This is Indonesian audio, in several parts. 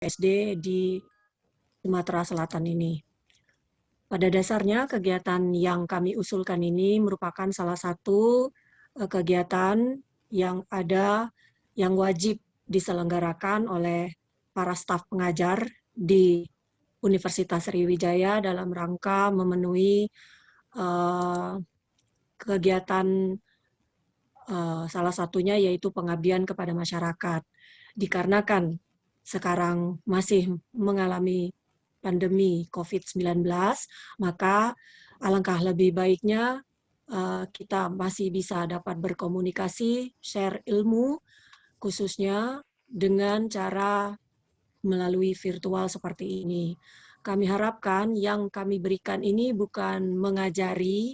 SD di Sumatera Selatan ini. Pada dasarnya kegiatan yang kami usulkan ini merupakan salah satu kegiatan yang wajib diselenggarakan oleh para staf pengajar di Universitas Sriwijaya dalam rangka memenuhi kegiatan salah satunya yaitu pengabdian kepada masyarakat. Dikarenakan sekarang masih mengalami pandemi COVID-19, maka alangkah lebih baiknya kita masih bisa dapat berkomunikasi, share ilmu, khususnya dengan cara melalui virtual seperti ini. Kami harapkan yang kami berikan ini bukan mengajari,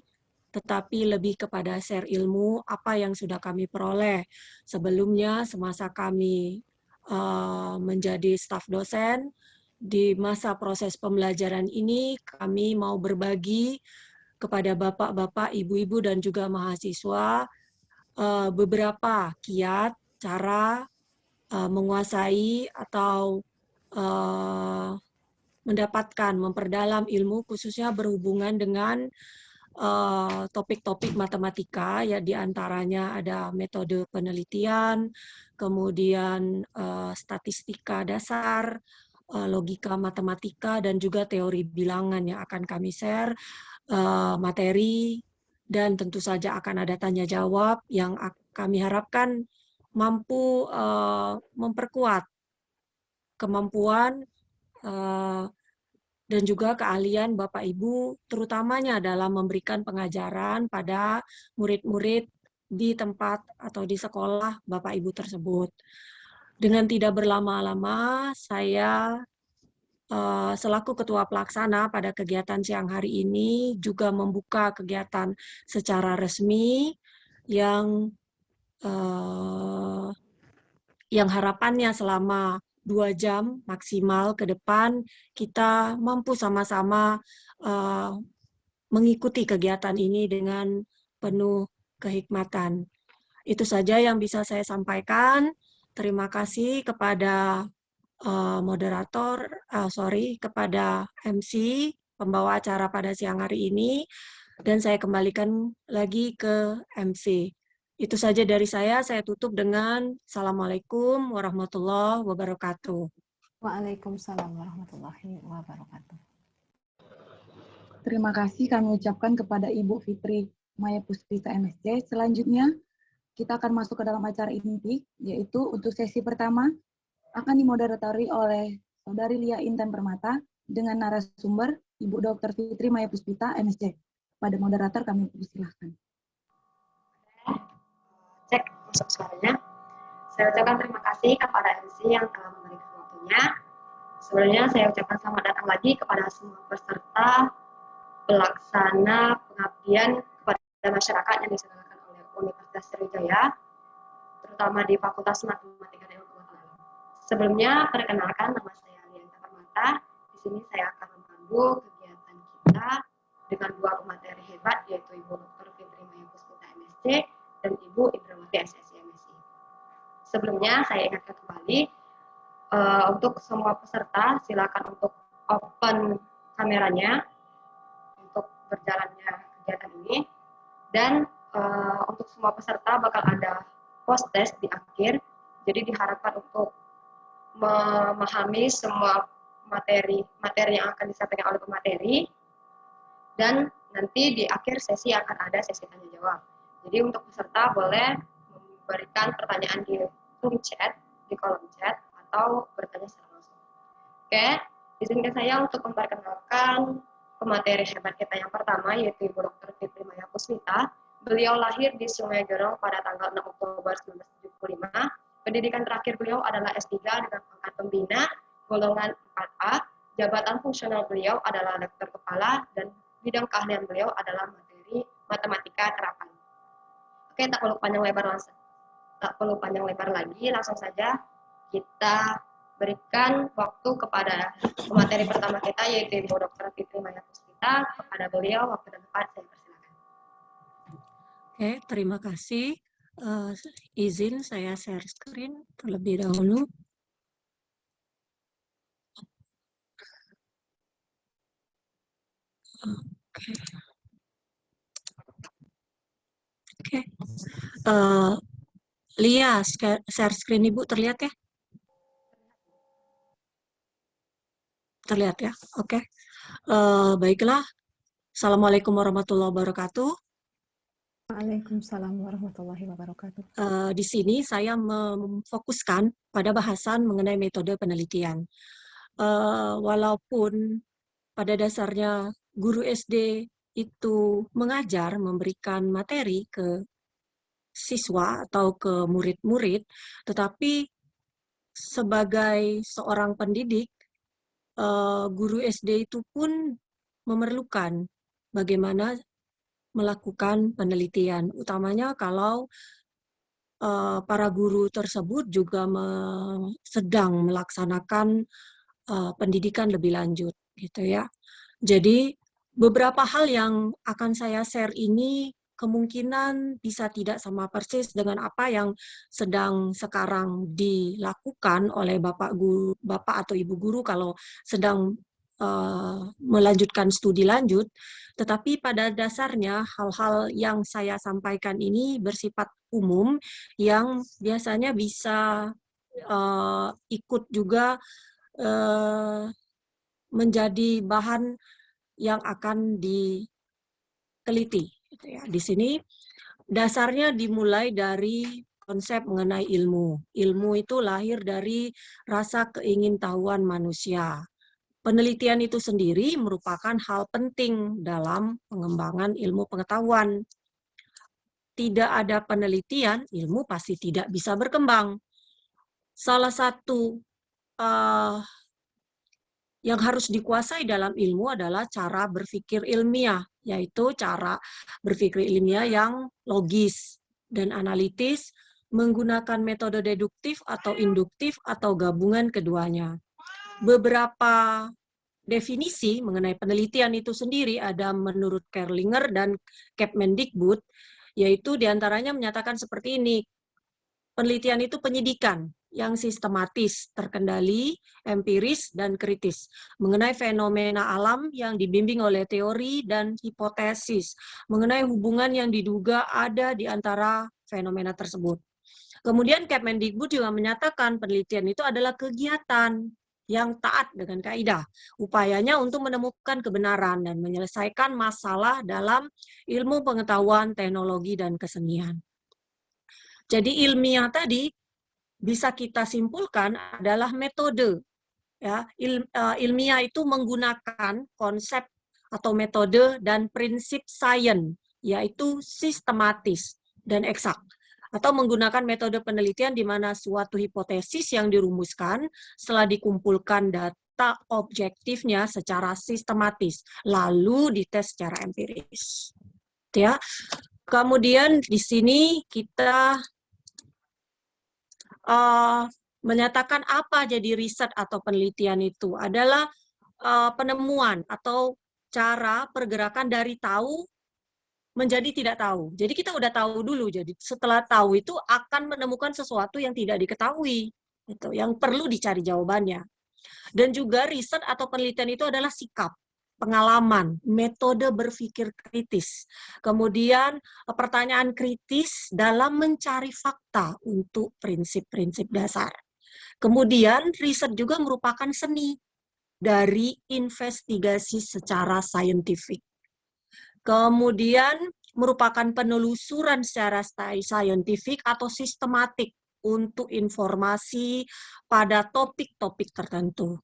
tetapi lebih kepada share ilmu apa yang sudah kami peroleh sebelumnya semasa kami menjadi staf dosen. Di masa proses pembelajaran ini kami mau berbagi kepada bapak-bapak, ibu-ibu, dan juga mahasiswa beberapa kiat, cara menguasai atau mendapatkan, memperdalam ilmu khususnya berhubungan dengan topik-topik matematika, ya diantaranya ada metode penelitian, kemudian statistika dasar, logika matematika, dan juga teori bilangan yang akan kami share, materi, dan tentu saja akan ada tanya jawab yang kami harapkan mampu memperkuat kemampuan dan juga keahlian Bapak Ibu, terutamanya dalam memberikan pengajaran pada murid-murid di tempat atau di sekolah Bapak Ibu tersebut. Dengan tidak berlama-lama, saya selaku Ketua Pelaksana pada kegiatan siang hari ini juga membuka kegiatan secara resmi yang harapannya selama 2 jam maksimal ke depan kita mampu sama-sama mengikuti kegiatan ini dengan penuh kehikmatan. Itu saja yang bisa saya sampaikan. Terima kasih kepada kepada MC, pembawa acara pada siang hari ini, dan saya kembalikan lagi ke MC. Itu saja dari saya tutup dengan Assalamualaikum warahmatullahi wabarakatuh. Waalaikumsalam warahmatullahi wabarakatuh. Terima kasih kami ucapkan kepada Ibu Fitri Maya Puspita MSc. Selanjutnya, kita akan masuk ke dalam acara inti, yaitu untuk sesi pertama akan dimoderatori oleh Saudari Lia Intan Permata dengan narasumber Ibu Dr. Fitri Maya Puspita MSc. Pada moderator kami persilahkan. Cek masuk suaranya. Saya ucapkan terima kasih kepada MC yang telah memberikan waktunya. Sebelumnya saya ucapkan selamat datang lagi kepada semua peserta pelaksana pengabdian kepada masyarakat yang diselenggarakan oleh Universitas Sriwijaya, terutama di Fakultas Matematika dan Ilmu Pengetahuan. Sebelumnya, perkenalkan nama saya Lianta Permata. Di sini saya akan memandu kegiatan kita dengan 2 pemateri hebat, yaitu Ibu Dr. Fitri Maya Puspita MSc dan Ibu Indrawati SSI MSc. Sebelumnya, saya ingatkan kembali untuk semua peserta, silakan untuk open kameranya untuk berjalannya kegiatan ini, dan untuk semua peserta bakal ada post test di akhir, jadi diharapkan untuk memahami semua materi yang akan disampaikan oleh pemateri, dan nanti di akhir sesi akan ada sesi tanya jawab. Jadi untuk peserta boleh memberikan pertanyaan di room chat, di kolom chat, atau bertanya secara langsung. Oke, izinkan saya untuk memperkenalkan pemateri hebat kita yang pertama, yaitu Ibu Dr. Fitri Maya Puspita. Beliau lahir di Sungai Gerong pada tanggal 6 Oktober 1975. Pendidikan terakhir beliau adalah S3 dengan pangkat pembina, golongan 4A. Jabatan fungsional beliau adalah lektor kepala, dan bidang keahlian beliau adalah materi matematika terapan. Oke, tak perlu panjang lebar lagi, langsung saja kita berikan waktu kepada pemateri pertama kita, yaitu Ibu Dr. Fitri Maya Puspita. Kepada beliau, waktu dan tempat saya persilakan. Oke, terima kasih. Izin saya share screen terlebih dahulu. Oke. Oke. Eh, Lia, share screen Ibu terlihat ya? Terlihat ya? Oke. Baiklah. Assalamualaikum warahmatullahi wabarakatuh. Waalaikumsalam warahmatullahi wabarakatuh. Di sini saya memfokuskan pada bahasan mengenai metode penelitian. Walaupun pada dasarnya guru SD itu mengajar, memberikan materi ke siswa atau ke murid-murid, tetapi sebagai seorang pendidik, guru SD itu pun memerlukan bagaimana melakukan penelitian, utamanya kalau para guru tersebut juga sedang melaksanakan pendidikan lebih lanjut, gitu ya. Jadi beberapa hal yang akan saya share ini kemungkinan bisa tidak sama persis dengan apa yang sedang sekarang dilakukan oleh bapak atau ibu guru kalau sedang melanjutkan studi lanjut, tetapi pada dasarnya hal-hal yang saya sampaikan ini bersifat umum yang biasanya bisa ikut juga menjadi bahan yang akan diteliti. Gitu ya. Di sini dasarnya dimulai dari konsep mengenai ilmu. Ilmu itu lahir dari rasa keingintahuan manusia. Penelitian itu sendiri merupakan hal penting dalam pengembangan ilmu pengetahuan. Tidak ada penelitian, ilmu pasti tidak bisa berkembang. Salah satu yang harus dikuasai dalam ilmu adalah cara berpikir ilmiah, yaitu cara berpikir ilmiah yang logis dan analitis, menggunakan metode deduktif atau induktif atau gabungan keduanya. Beberapa definisi mengenai penelitian itu sendiri ada menurut Kerlinger dan Kemendikbud, yaitu diantaranya menyatakan seperti ini, penelitian itu penyidikan yang sistematis, terkendali, empiris, dan kritis mengenai fenomena alam yang dibimbing oleh teori dan hipotesis, mengenai hubungan yang diduga ada di antara fenomena tersebut. Kemudian Kemendikbud juga menyatakan penelitian itu adalah kegiatan yang taat dengan kaidah. Upayanya untuk menemukan kebenaran dan menyelesaikan masalah dalam ilmu pengetahuan, teknologi, dan kesenian. Jadi ilmiah tadi bisa kita simpulkan adalah metode. Ya, ilmiah itu menggunakan konsep atau metode dan prinsip sains, yaitu sistematis dan eksak. Atau menggunakan metode penelitian di mana suatu hipotesis yang dirumuskan setelah dikumpulkan data objektifnya secara sistematis, lalu dites secara empiris. Ya. Kemudian di sini kita menyatakan apa jadi riset atau penelitian itu adalah penemuan atau cara pergerakan dari tahu menjadi tidak tahu. Jadi kita udah tahu dulu, jadi setelah tahu itu akan menemukan sesuatu yang tidak diketahui, itu yang perlu dicari jawabannya. Dan juga riset atau penelitian itu adalah sikap, pengalaman, metode berpikir kritis. Kemudian pertanyaan kritis dalam mencari fakta untuk prinsip-prinsip dasar. Kemudian riset juga merupakan seni dari investigasi secara saintifik. Kemudian merupakan penelusuran secara saintifik atau sistematik untuk informasi pada topik-topik tertentu.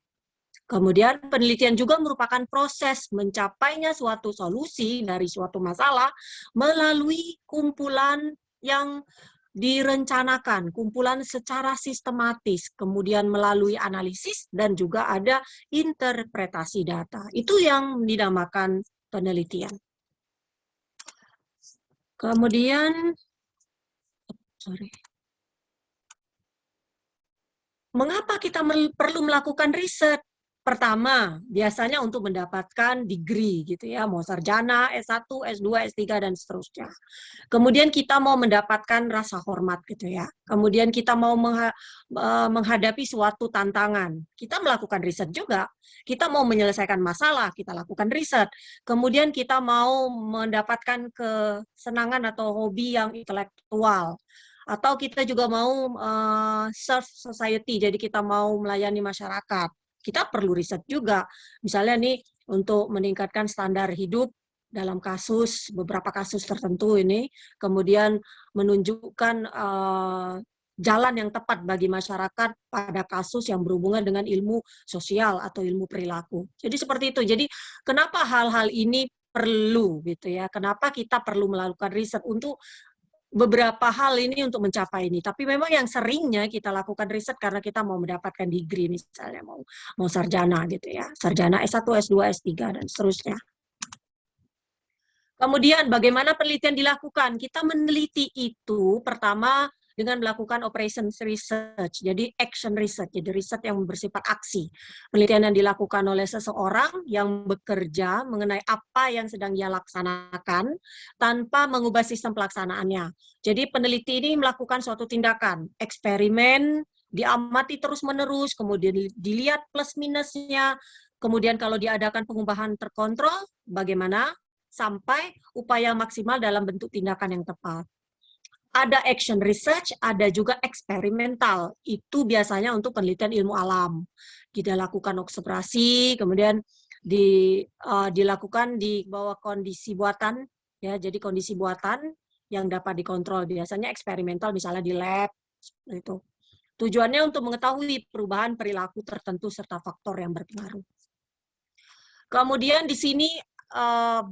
Kemudian penelitian juga merupakan proses mencapainya suatu solusi dari suatu masalah melalui kumpulan yang direncanakan, kumpulan secara sistematis, kemudian melalui analisis dan juga ada interpretasi data. Itu yang dinamakan penelitian. Kemudian, mengapa kita perlu melakukan riset? pertama, biasanya untuk mendapatkan degree gitu ya, mau sarjana, S1, S2, S3 dan seterusnya. Kemudian kita mau mendapatkan rasa hormat gitu ya. Kemudian kita mau menghadapi suatu tantangan. Kita melakukan riset juga. Kita mau menyelesaikan masalah, kita lakukan riset. Kemudian kita mau mendapatkan kesenangan atau hobi yang intelektual. Atau kita juga mau serve society, jadi kita mau melayani masyarakat. Kita perlu riset juga. Misalnya nih, untuk meningkatkan standar hidup dalam beberapa kasus tertentu ini, kemudian menunjukkan jalan yang tepat bagi masyarakat pada kasus yang berhubungan dengan ilmu sosial atau ilmu perilaku. Jadi seperti itu. Jadi kenapa hal-hal ini perlu gitu ya? Kenapa kita perlu melakukan riset untuk beberapa hal ini untuk mencapai ini. Tapi memang yang seringnya kita lakukan riset karena kita mau mendapatkan degree misalnya, mau sarjana gitu ya. Sarjana S1, S2, S3 dan seterusnya. Kemudian bagaimana penelitian dilakukan? Kita meneliti itu pertama dengan melakukan operations research, jadi action research, jadi riset yang bersifat aksi. Penelitian yang dilakukan oleh seseorang yang bekerja mengenai apa yang sedang ia laksanakan tanpa mengubah sistem pelaksanaannya. Jadi peneliti ini melakukan suatu tindakan, eksperimen, diamati terus-menerus, kemudian dilihat plus minusnya, kemudian kalau diadakan pengubahan terkontrol, bagaimana? Sampai upaya maksimal dalam bentuk tindakan yang tepat. Ada action research, ada juga eksperimental. Itu biasanya untuk penelitian ilmu alam. Kita lakukan observasi, kemudian dilakukan di bawah kondisi buatan, ya. Jadi kondisi buatan yang dapat dikontrol. Biasanya eksperimental, misalnya di lab, itu. Tujuannya untuk mengetahui perubahan perilaku tertentu serta faktor yang berpengaruh. Kemudian di sini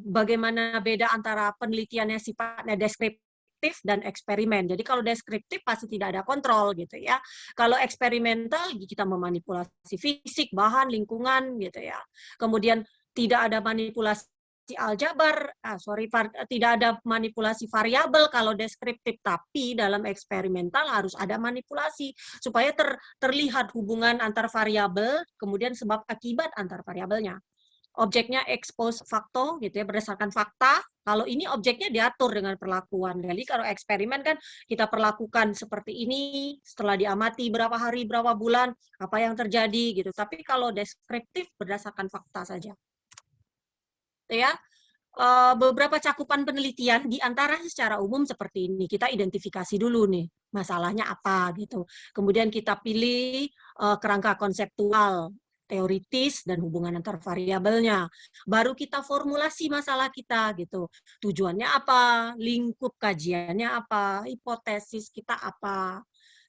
bagaimana beda antara penelitian yang sifatnya deskriptif dan eksperimen. Jadi kalau deskriptif pasti tidak ada kontrol gitu ya. Kalau eksperimental kita memanipulasi fisik, bahan, lingkungan gitu ya. Kemudian tidak ada manipulasi aljabar, tidak ada manipulasi variabel kalau deskriptif, tapi dalam eksperimental harus ada manipulasi supaya terlihat hubungan antar variabel, kemudian sebab akibat antar variabelnya. Objeknya expose facto gitu ya, berdasarkan fakta. Kalau ini objeknya diatur dengan perlakuan. Jadi kalau eksperimen kan kita perlakukan seperti ini, setelah diamati berapa hari, berapa bulan, apa yang terjadi gitu. Tapi kalau deskriptif berdasarkan fakta saja. Ya. Beberapa cakupan penelitian diantaranya secara umum seperti ini. Kita identifikasi dulu nih masalahnya apa gitu. Kemudian kita pilih kerangka konseptual, teoritis dan hubungan antar variabelnya. Baru kita formulasi masalah kita gitu. Tujuannya apa? Lingkup kajiannya apa? Hipotesis kita apa?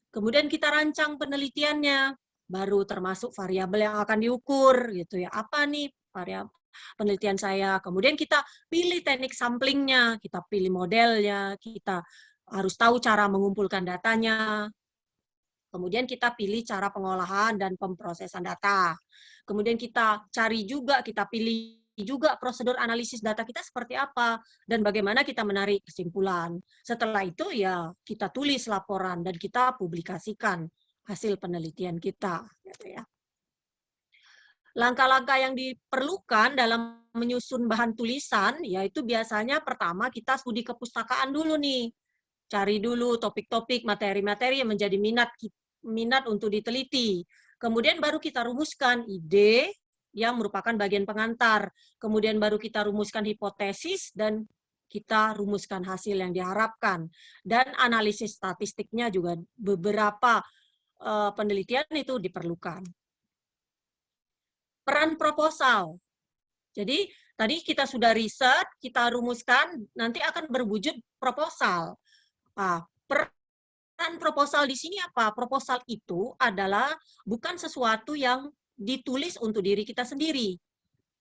Kemudian kita rancang penelitiannya. Baru termasuk variabel yang akan diukur gitu ya. Apa nih variabel penelitian saya. Kemudian kita pilih teknik samplingnya, kita pilih modelnya, kita harus tahu cara mengumpulkan datanya. Kemudian kita pilih cara pengolahan dan pemrosesan data. Kemudian kita cari juga, kita pilih juga prosedur analisis data kita seperti apa dan bagaimana kita menarik kesimpulan. Setelah itu ya kita tulis laporan dan kita publikasikan hasil penelitian kita, gitu ya. Langkah-langkah yang diperlukan dalam menyusun bahan tulisan, yaitu biasanya pertama kita studi kepustakaan dulu nih. Cari dulu topik-topik, materi-materi yang menjadi minat untuk diteliti. Kemudian baru kita rumuskan ide yang merupakan bagian pengantar. Kemudian baru kita rumuskan hipotesis dan kita rumuskan hasil yang diharapkan. Dan analisis statistiknya juga beberapa penelitian itu diperlukan. Peran proposal. Jadi tadi kita sudah riset, kita rumuskan, nanti akan berwujud proposal. Nah, peran proposal di sini apa? Proposal itu adalah bukan sesuatu yang ditulis untuk diri kita sendiri.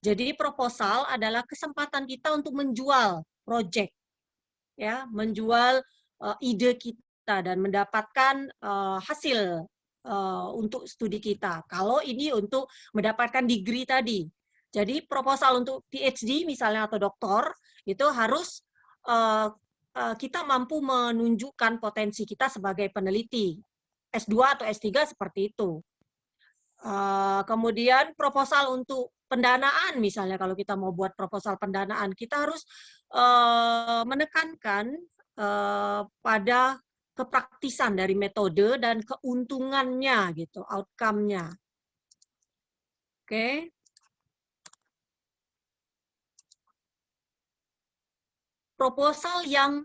Jadi proposal adalah kesempatan kita untuk menjual project, ya, menjual ide kita dan mendapatkan hasil untuk studi kita. Kalau ini untuk mendapatkan degree tadi. Jadi proposal untuk PhD misalnya atau doktor, itu harus kita mampu menunjukkan potensi kita sebagai peneliti. S2 atau S3 seperti itu. Kemudian proposal untuk pendanaan, misalnya kalau kita mau buat proposal pendanaan, kita harus menekankan pada kepraktisan dari metode dan keuntungannya gitu, outcome-nya. Oke. Proposal yang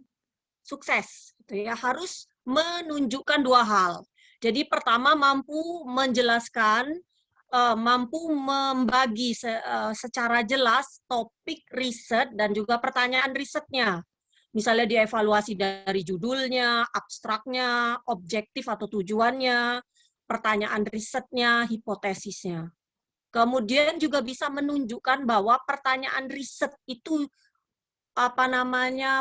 sukses gitu ya, harus menunjukkan dua hal. Jadi pertama mampu menjelaskan, mampu membagi secara jelas topik riset dan juga pertanyaan risetnya. Misalnya dievaluasi dari judulnya, abstraknya, objektif atau tujuannya, pertanyaan risetnya, hipotesisnya. Kemudian juga bisa menunjukkan bahwa pertanyaan riset itu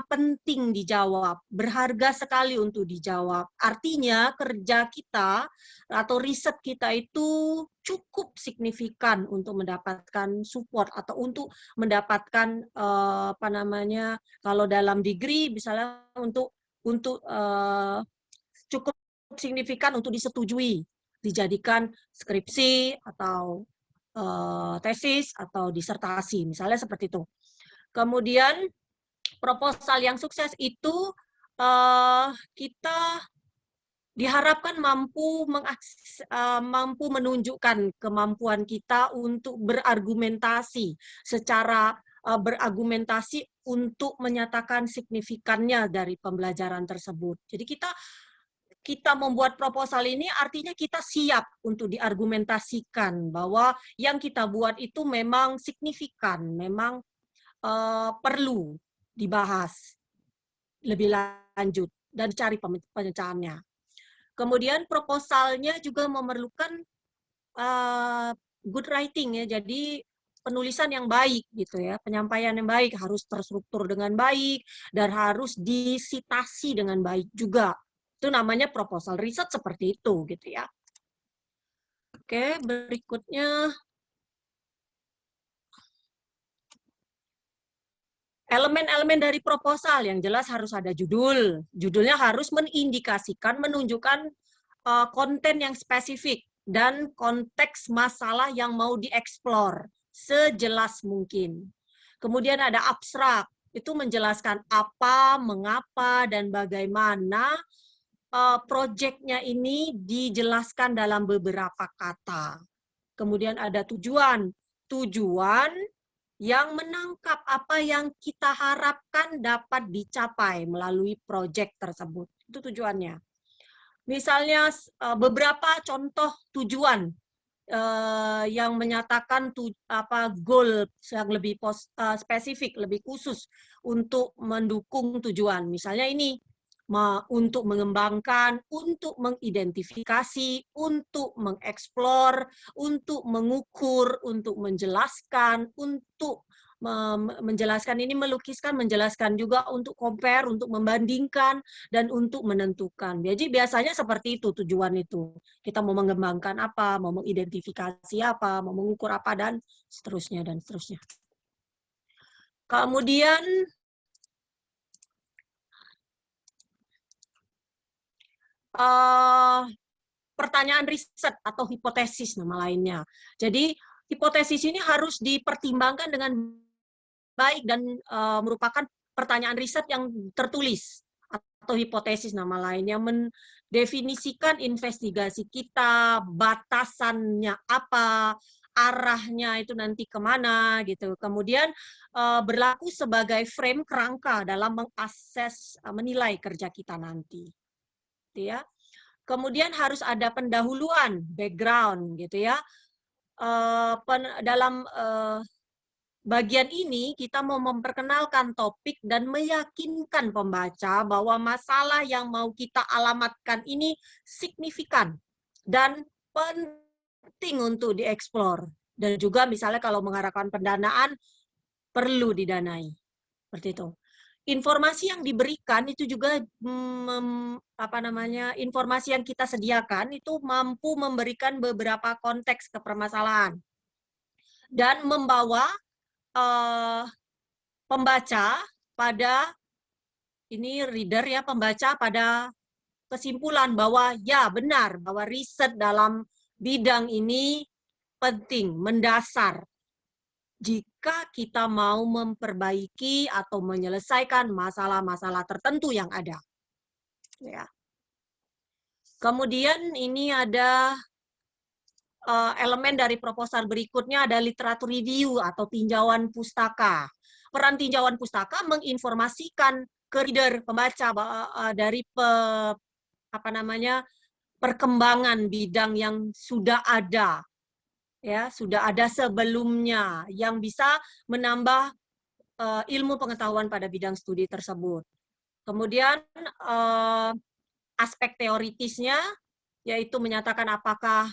penting dijawab, berharga sekali untuk dijawab. Artinya kerja kita atau riset kita itu cukup signifikan untuk mendapatkan support atau untuk mendapatkan kalau dalam degree misalnya untuk cukup signifikan untuk disetujui, dijadikan skripsi atau tesis atau disertasi, misalnya seperti itu. Kemudian proposal yang sukses itu kita diharapkan mampu menunjukkan kemampuan kita untuk berargumentasi secara berargumentasi untuk menyatakan signifikannya dari pembelajaran tersebut. Jadi kita membuat proposal ini artinya kita siap untuk diargumentasikan bahwa yang kita buat itu memang signifikan, memang perlu dibahas lebih lanjut dan cari pemecahannya. Kemudian proposalnya juga memerlukan good writing ya, jadi penulisan yang baik gitu ya, penyampaian yang baik, harus terstruktur dengan baik dan harus disitasi dengan baik juga. Itu namanya proposal riset seperti itu gitu ya. Oke, berikutnya elemen-elemen dari proposal yang jelas harus ada judul. Judulnya harus mengindikasikan, menunjukkan konten yang spesifik dan konteks masalah yang mau dieksplor sejelas mungkin. Kemudian ada abstrak, itu menjelaskan apa, mengapa, dan bagaimana proyeknya ini dijelaskan dalam beberapa kata. Kemudian ada tujuan. Tujuan yang menangkap apa yang kita harapkan dapat dicapai melalui proyek tersebut. Itu tujuannya. Misalnya beberapa contoh tujuan yang menyatakan goal yang lebih spesifik, lebih khusus untuk mendukung tujuan. Misalnya ini, untuk mengembangkan, untuk mengidentifikasi, untuk mengeksplor, untuk mengukur, untuk menjelaskan, untuk menjelaskan ini melukiskan, menjelaskan juga untuk compare, untuk membandingkan, dan untuk menentukan. Jadi biasanya seperti itu tujuan itu. Kita mau mengembangkan apa, mau mengidentifikasi apa, mau mengukur apa, dan seterusnya, dan seterusnya. Kemudian pertanyaan riset atau hipotesis nama lainnya. Jadi hipotesis ini harus dipertimbangkan dengan baik dan merupakan pertanyaan riset yang tertulis atau hipotesis nama lain yang mendefinisikan investigasi kita, batasannya apa, arahnya itu nanti kemana gitu. Kemudian berlaku sebagai frame kerangka dalam mengakses, menilai kerja kita nanti. Gitu ya. Kemudian harus ada pendahuluan, background gitu ya. Dalam bagian ini kita mau memperkenalkan topik dan meyakinkan pembaca bahwa masalah yang mau kita alamatkan ini signifikan dan penting untuk dieksplor. Dan juga misalnya kalau mengharapkan pendanaan, perlu didanai. Seperti itu. Informasi yang diberikan itu juga informasi yang kita sediakan itu mampu memberikan beberapa konteks ke permasalahan dan membawa pembaca pada reader ya, pembaca pada kesimpulan bahwa ya benar bahwa riset dalam bidang ini penting, mendasar jika kita mau memperbaiki atau menyelesaikan masalah-masalah tertentu yang ada. Ya. Kemudian ini ada elemen dari proposal berikutnya, ada literatur review atau tinjauan pustaka. Peran tinjauan pustaka menginformasikan ke reader, pembaca dari perkembangan bidang yang sudah ada, ya, sudah ada sebelumnya, yang bisa menambah ilmu pengetahuan pada bidang studi tersebut. Kemudian aspek teoritisnya, yaitu menyatakan apakah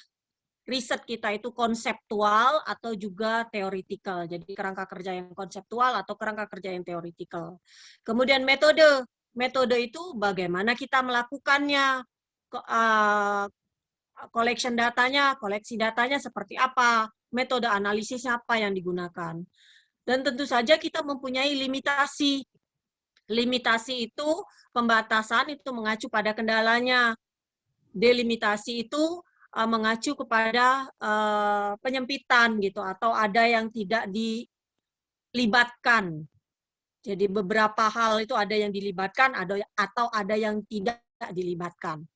riset kita itu konseptual atau juga teoritikal. Jadi kerangka kerja yang konseptual atau kerangka kerja yang teoritikal. Kemudian metode. Metode itu bagaimana kita melakukannya. Collection datanya, koleksi datanya seperti apa. Metode analisisnya apa yang digunakan. Dan tentu saja kita mempunyai limitasi. Limitasi itu, pembatasan itu mengacu pada kendalanya. Delimitasi itu mengacu kepada penyempitan gitu, atau ada yang tidak dilibatkan. Jadi beberapa hal itu ada yang dilibatkan atau ada yang tidak dilibatkan.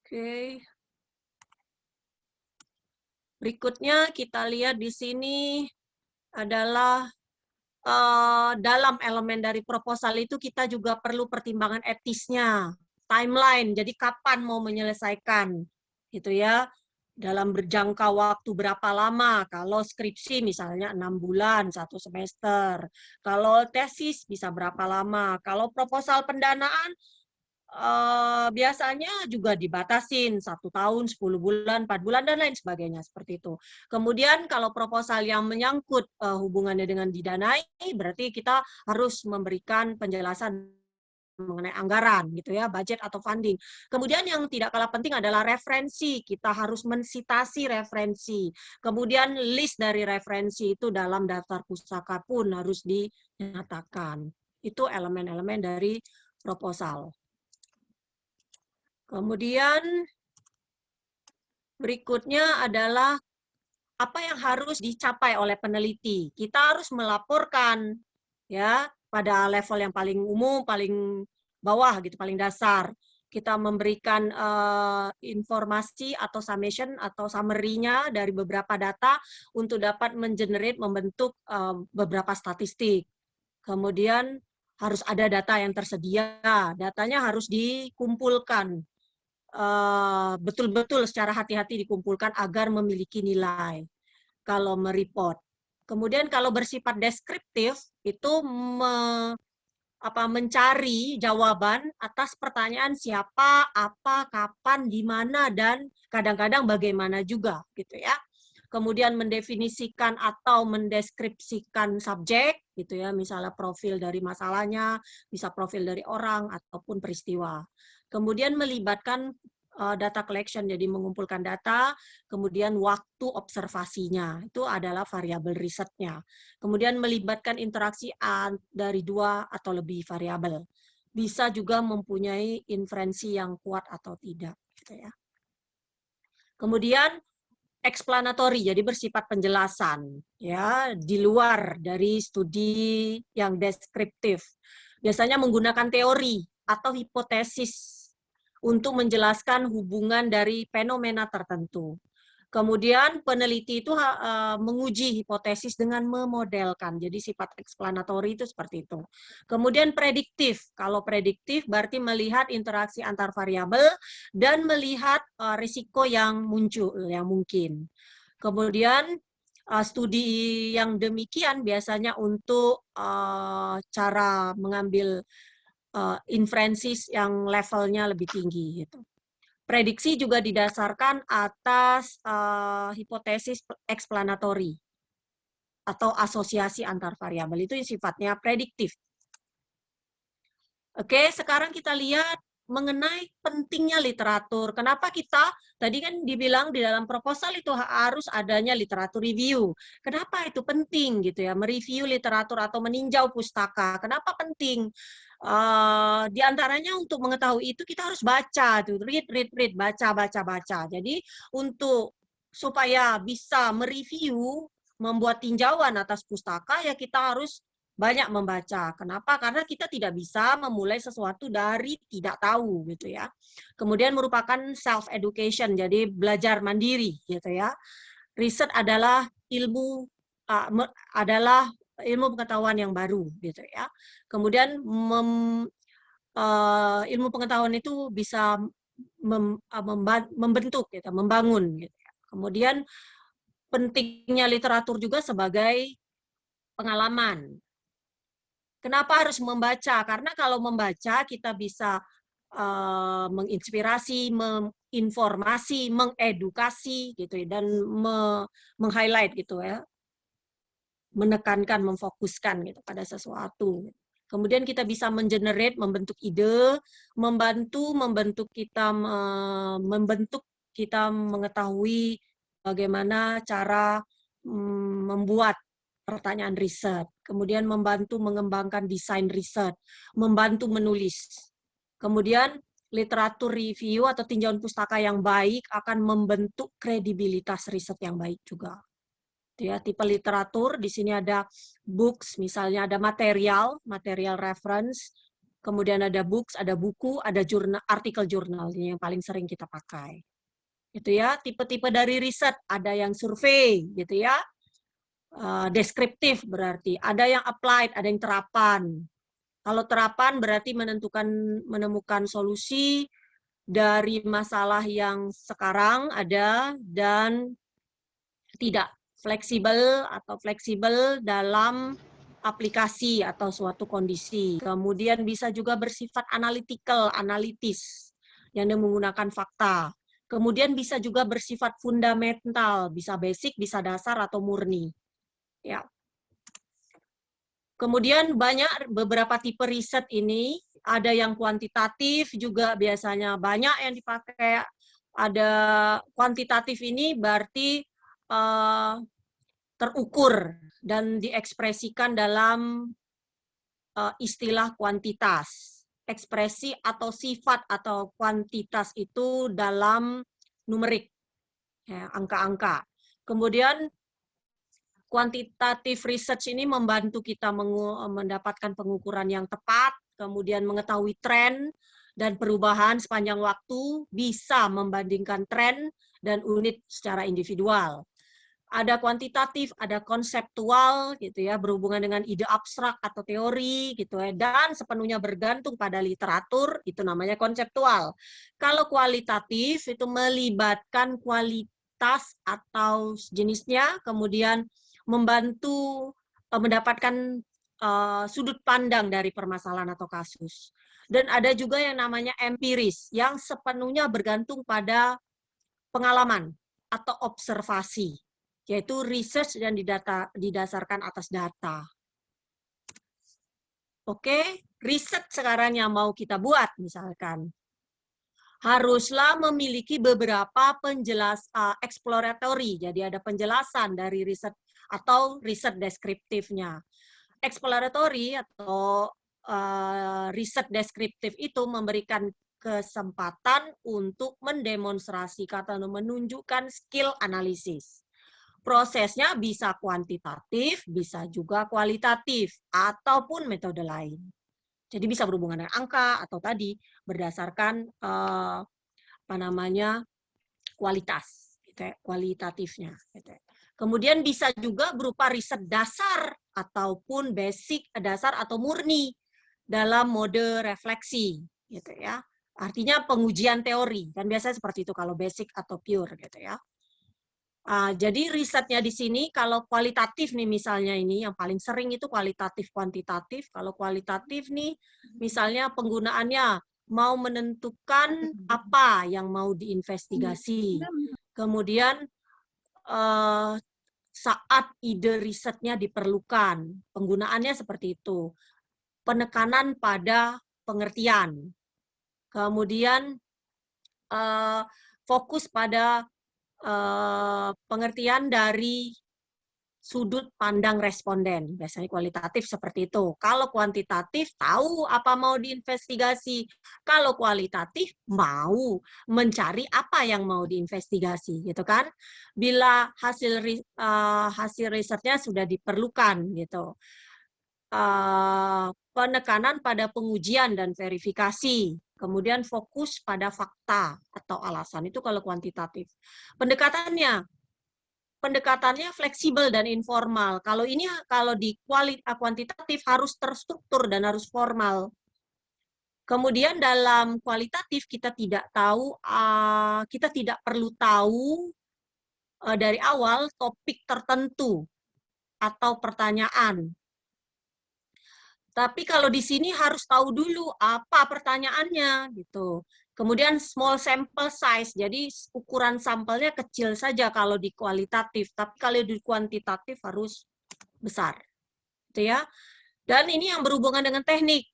Oke. Berikutnya kita lihat di sini adalah dalam elemen dari proposal itu kita juga perlu pertimbangan etisnya, timeline. Jadi kapan mau menyelesaikan, gitu ya, dalam berjangka waktu berapa lama. Kalau skripsi misalnya 6 bulan, 1 semester. Kalau tesis bisa berapa lama. Kalau proposal pendanaan biasanya juga dibatasin 1 tahun, 10 bulan, 4 bulan, dan lain sebagainya, seperti itu. Kemudian kalau proposal yang menyangkut hubungannya dengan didanai, berarti kita harus memberikan penjelasan mengenai anggaran, gitu ya, budget atau funding. Kemudian yang tidak kalah penting adalah referensi. Kita harus mensitasi referensi. Kemudian list dari referensi itu dalam daftar pustaka pun harus dinyatakan. Itu elemen-elemen dari proposal. Kemudian berikutnya adalah apa yang harus dicapai oleh peneliti. Kita harus melaporkan, ya, pada level yang paling umum, paling bawah gitu, paling dasar. Kita memberikan informasi atau summation atau summary-nya dari beberapa data untuk dapat membentuk beberapa statistik. Kemudian harus ada data yang tersedia, datanya harus dikumpulkan betul-betul secara hati-hati dikumpulkan agar memiliki nilai kalau mereport. Kemudian kalau bersifat deskriptif itu mencari jawaban atas pertanyaan siapa, apa, kapan, di mana, dan kadang-kadang bagaimana juga, gitu ya. Kemudian mendefinisikan atau mendeskripsikan subjek, gitu ya, misalnya profil dari masalahnya, bisa profil dari orang ataupun peristiwa. Kemudian melibatkan data collection, jadi mengumpulkan data, kemudian waktu observasinya, itu adalah variabel risetnya. Kemudian melibatkan interaksi dari 2 atau lebih variabel. Bisa juga mempunyai inferensi yang kuat atau tidak. Gitu ya. Kemudian explanatory, jadi bersifat penjelasan, ya, di luar dari studi yang deskriptif. Biasanya menggunakan teori atau hipotesis untuk menjelaskan hubungan dari fenomena tertentu. Kemudian peneliti itu menguji hipotesis dengan memodelkan. Jadi sifat explanatory itu seperti itu. Kemudian prediktif. Kalau prediktif berarti melihat interaksi antar variabel dan melihat risiko yang muncul, yang mungkin. Kemudian studi yang demikian biasanya untuk cara mengambil inferensi yang levelnya lebih tinggi, gitu. Prediksi juga didasarkan atas hipotesis explanatory atau asosiasi antar variabel, itu yang sifatnya prediktif. Oke, sekarang kita lihat mengenai pentingnya literatur. Kenapa kita, tadi kan dibilang di dalam proposal itu harus adanya literatur review. Kenapa itu penting gitu ya, mereview literatur atau meninjau pustaka. Kenapa penting? Di antaranya untuk mengetahui itu kita harus baca, tuh, read, baca. Jadi untuk supaya bisa mereview, membuat tinjauan atas pustaka, ya kita harus banyak membaca. Kenapa? Karena kita tidak bisa memulai sesuatu dari tidak tahu, gitu ya. Kemudian merupakan self education, jadi belajar mandiri, gitu ya. Riset adalah ilmu pengetahuan yang baru, gitu ya. Kemudian ilmu pengetahuan itu bisa membentuk, gitu, membangun, gitu ya. Kemudian pentingnya literatur juga sebagai pengalaman. Kenapa harus membaca? Karena kalau membaca kita bisa menginspirasi, menginformasi, mengedukasi gitu ya, dan meng-highlight gitu ya, menekankan, memfokuskan gitu pada sesuatu. Kemudian kita bisa mengenerate, membentuk ide, membentuk kita mengetahui bagaimana cara membuat pertanyaan riset, kemudian membantu mengembangkan desain riset, membantu menulis. Kemudian literatur review atau tinjauan pustaka yang baik akan membentuk kredibilitas riset yang baik juga. Ya, tipe literatur di sini ada books, misalnya ada material reference, kemudian ada books, ada buku, ada jurnal, artikel jurnal yang paling sering kita pakai. Itu ya, tipe-tipe dari riset, ada yang survei gitu ya. Deskriptif berarti, ada yang applied, ada yang terapan. Kalau terapan berarti menemukan solusi dari masalah yang sekarang ada dan tidak fleksibel dalam aplikasi atau suatu kondisi. Kemudian bisa juga bersifat analytical, analitis, yang menggunakan fakta. Kemudian bisa juga bersifat fundamental, bisa basic, bisa dasar atau murni. Ya. Kemudian beberapa tipe riset ini, ada yang kuantitatif juga biasanya banyak yang dipakai. Ada kuantitatif ini berarti terukur dan diekspresikan dalam istilah kuantitas. Ekspresi atau sifat atau kuantitas itu dalam numerik, ya, angka-angka. Kemudian quantitative research ini membantu kita mendapatkan pengukuran yang tepat, kemudian mengetahui tren dan perubahan sepanjang waktu, bisa membandingkan tren dan unit secara individual. Ada kuantitatif, ada konseptual gitu ya, berhubungan dengan ide abstrak atau teori gitu ya, dan sepenuhnya bergantung pada literatur, itu namanya konseptual. Kalau kualitatif itu melibatkan kualitas atau jenisnya, kemudian membantu mendapatkan sudut pandang dari permasalahan atau kasus. Dan ada juga yang namanya empiris, yang sepenuhnya bergantung pada pengalaman atau observasi, yaitu research dan didasarkan atas data. Oke, riset sekarang yang mau kita buat misalkan, haruslah memiliki beberapa exploratory, jadi ada penjelasan dari riset atau riset deskriptifnya. Exploratory atau riset deskriptif itu memberikan kesempatan untuk mendemonstrasikan atau menunjukkan skill analisis. Prosesnya bisa kuantitatif, bisa juga kualitatif, ataupun metode lain. Jadi bisa berhubungan dengan angka atau tadi berdasarkan kualitas, gitu ya, kualitatifnya. Gitu ya. Kemudian bisa juga berupa riset dasar ataupun basic dasar atau murni dalam mode refleksi, gitu ya. Artinya pengujian teori, kan biasanya seperti itu kalau basic atau pure, gitu ya. Jadi risetnya di sini kalau kualitatif nih misalnya ini yang paling sering itu kualitatif kuantitatif. Kalau kualitatif nih misalnya penggunaannya mau menentukan apa yang mau diinvestigasi. Kemudian saat ide risetnya diperlukan, penggunaannya seperti itu. Penekanan pada pengertian. Kemudian fokus pada pengertian dari sudut pandang responden. Biasanya kualitatif seperti itu. Kalau kuantitatif tahu apa mau diinvestigasi. Kalau kualitatif mau mencari apa yang mau diinvestigasi, gitu kan? Bila hasil risetnya sudah diperlukan, gitu. Penekanan pada pengujian dan verifikasi. Kemudian fokus pada fakta atau alasan. Itu kalau kuantitatif. Pendekatannya fleksibel dan informal. Kalau di kuantitatif harus terstruktur dan harus formal. Kemudian dalam kualitatif kita tidak perlu tahu dari awal topik tertentu atau pertanyaan. Tapi kalau di sini harus tahu dulu apa pertanyaannya gitu. Kemudian small sample size, jadi ukuran sampelnya kecil saja kalau di kualitatif, tapi kalau di kuantitatif harus besar. Gitu ya. Dan ini yang berhubungan dengan teknik.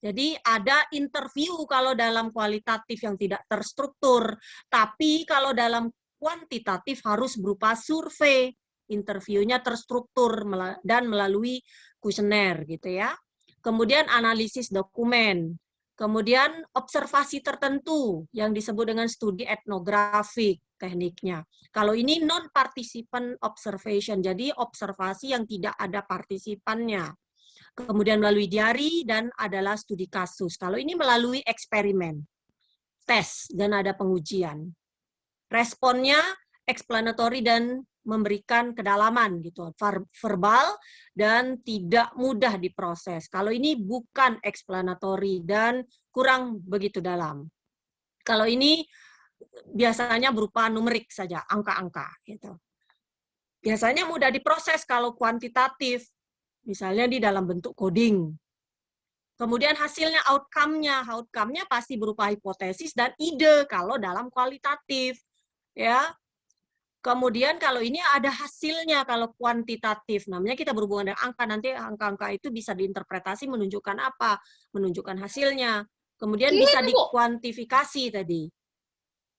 Jadi ada interview kalau dalam kualitatif yang tidak terstruktur, tapi kalau dalam kuantitatif harus berupa survei. Interviewnya terstruktur dan melalui kuesioner gitu ya. Kemudian analisis dokumen. Kemudian observasi tertentu yang disebut dengan studi etnografik tekniknya. Kalau ini non-participant observation, jadi observasi yang tidak ada partisipannya. Kemudian melalui diary dan adalah studi kasus. Kalau ini melalui eksperimen, tes, dan ada pengujian. Responnya explanatory dan memberikan kedalaman gitu, verbal dan tidak mudah diproses. Kalau ini bukan explanatory dan kurang begitu dalam. Kalau ini biasanya berupa numerik saja, angka-angka gitu. Biasanya mudah diproses kalau kuantitatif, misalnya di dalam bentuk coding. Kemudian hasilnya, outcome-nya pasti berupa hipotesis dan ide kalau dalam kualitatif. Ya. Kemudian kalau ini ada hasilnya, kalau kuantitatif, namanya kita berhubungan dengan angka, nanti angka-angka itu bisa diinterpretasi menunjukkan apa? Menunjukkan hasilnya. Kemudian bisa dikuantifikasi tadi.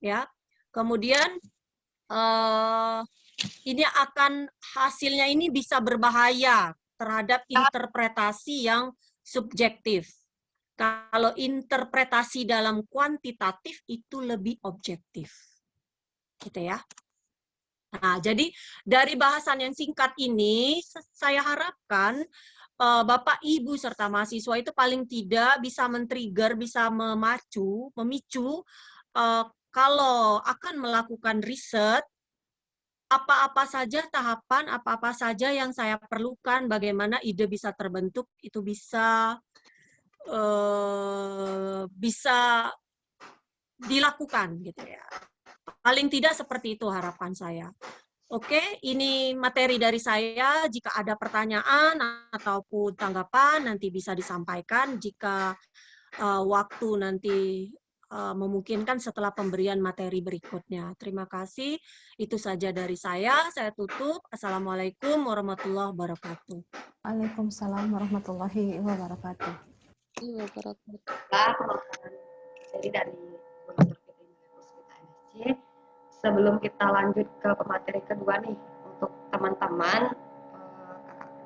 Ya. Kemudian hasilnya ini bisa berbahaya terhadap interpretasi yang subjektif. Kalau interpretasi dalam kuantitatif itu lebih objektif. Gitu ya. Nah, jadi dari bahasan yang singkat ini, saya harapkan Bapak, Ibu, serta mahasiswa itu paling tidak bisa men-trigger, bisa memicu, kalau akan melakukan riset, apa-apa saja tahapan, apa-apa saja yang saya perlukan, bagaimana ide bisa terbentuk, itu bisa dilakukan, gitu ya. Paling tidak seperti itu harapan saya. Oke, ini materi dari saya. Jika ada pertanyaan ataupun tanggapan, nanti bisa disampaikan jika waktu nanti memungkinkan setelah pemberian materi berikutnya. Terima kasih. Itu saja dari saya. Saya tutup. Assalamualaikum warahmatullahi wabarakatuh. Waalaikumsalam warahmatullahi wabarakatuh. Jadi dari Dr. Fitri Puspita MSc, sebelum kita lanjut ke pemateri kedua nih, untuk teman-teman,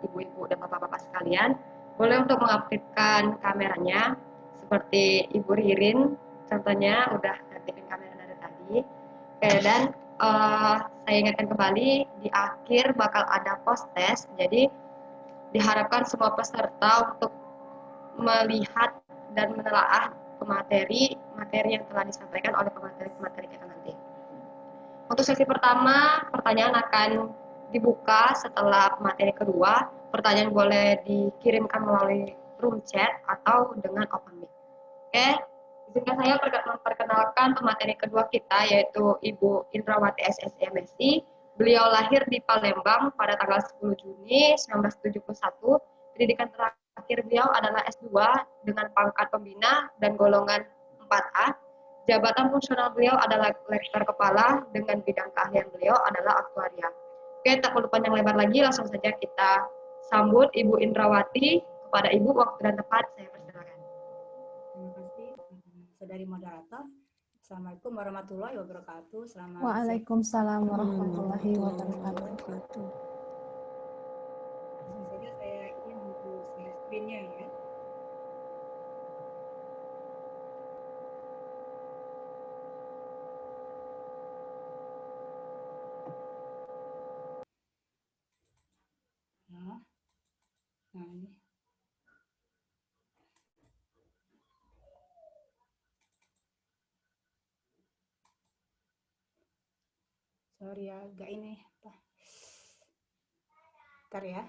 ibu-ibu dan bapak-bapak sekalian, boleh untuk mengaktifkan kameranya, seperti Ibu Ririn, contohnya udah aktifin kamera dari tadi. Oke, dan saya ingatkan kembali, di akhir bakal ada post test, jadi diharapkan semua peserta untuk melihat dan menelaah materi yang telah disampaikan oleh pemateri kita nanti. Untuk sesi pertama, pertanyaan akan dibuka setelah materi kedua. Pertanyaan boleh dikirimkan melalui room chat atau dengan open mic. Oke, izinkan saya memperkenalkan pemateri kedua kita, yaitu Ibu Indrawati SSC MSc. Beliau lahir di Palembang pada tanggal 10 Juni 1971. Pendidikan terakhir beliau adalah S2 dengan pangkat pembina dan golongan 4A. Jabatan fungsional beliau adalah lektor kepala dengan bidang keahlian beliau adalah aktuaria. Oke, tak perlu panjang lebar lagi, langsung saja kita sambut Ibu Indrawati. Kepada Ibu, waktu dan tempat saya persilakan. Terima kasih, saudari moderator. Assalamualaikum warahmatullahi wabarakatuh. Selamat Waalaikumsalam warahmatullahi wabarakatuh. Nah, ini. Sorry ya, agak ini. Bentar ya.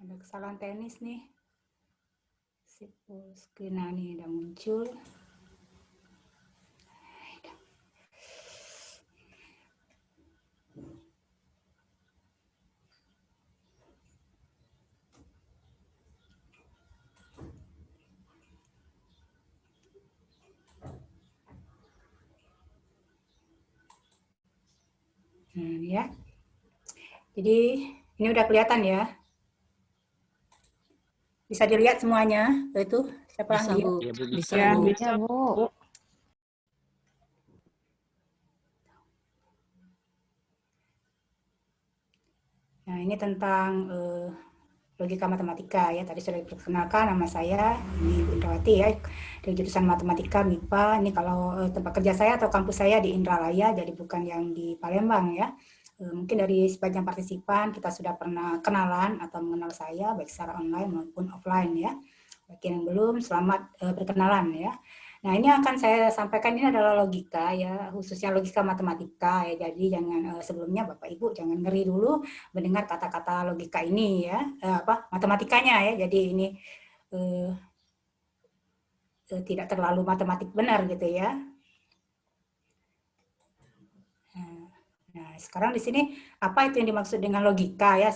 Ada kesalahan teknis nih. Full screen, nah nih udah muncul. Nah, ini ya. Jadi ini udah kelihatan ya. Bisa dilihat semuanya. Itu siapa Bisa, yang Bu. lihat? Bisa, Ya, Bu. bisa, Ya, Bu. Nah, ini tentang logika matematika ya. Tadi sudah diperkenalkan, nama saya ini Bu Indrawati ya, dari jurusan Matematika MIPA. Ini kalau tempat kerja saya atau kampus saya di Indralaya, jadi bukan yang di Palembang ya. Mungkin dari sebagian partisipan kita sudah pernah kenalan atau mengenal saya baik secara online maupun offline ya. Bagi yang belum, selamat berkenalan ya. Nah, ini akan saya sampaikan, ini adalah logika ya, khususnya logika matematika ya. Jadi jangan sebelumnya Bapak Ibu jangan ngeri dulu mendengar kata-kata logika ini ya, matematikanya ya. Jadi ini tidak terlalu matematik benar gitu ya. Nah, sekarang di sini apa itu yang dimaksud dengan logika ya?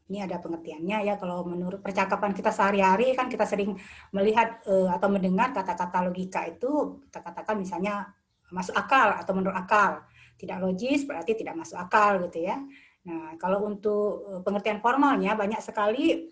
Ini ada pengertiannya ya. Kalau menurut percakapan kita sehari-hari kan kita sering melihat atau mendengar kata-kata logika itu, kita katakan misalnya masuk akal atau menurut akal. Tidak logis berarti tidak masuk akal gitu ya. Nah, kalau untuk pengertian formalnya banyak sekali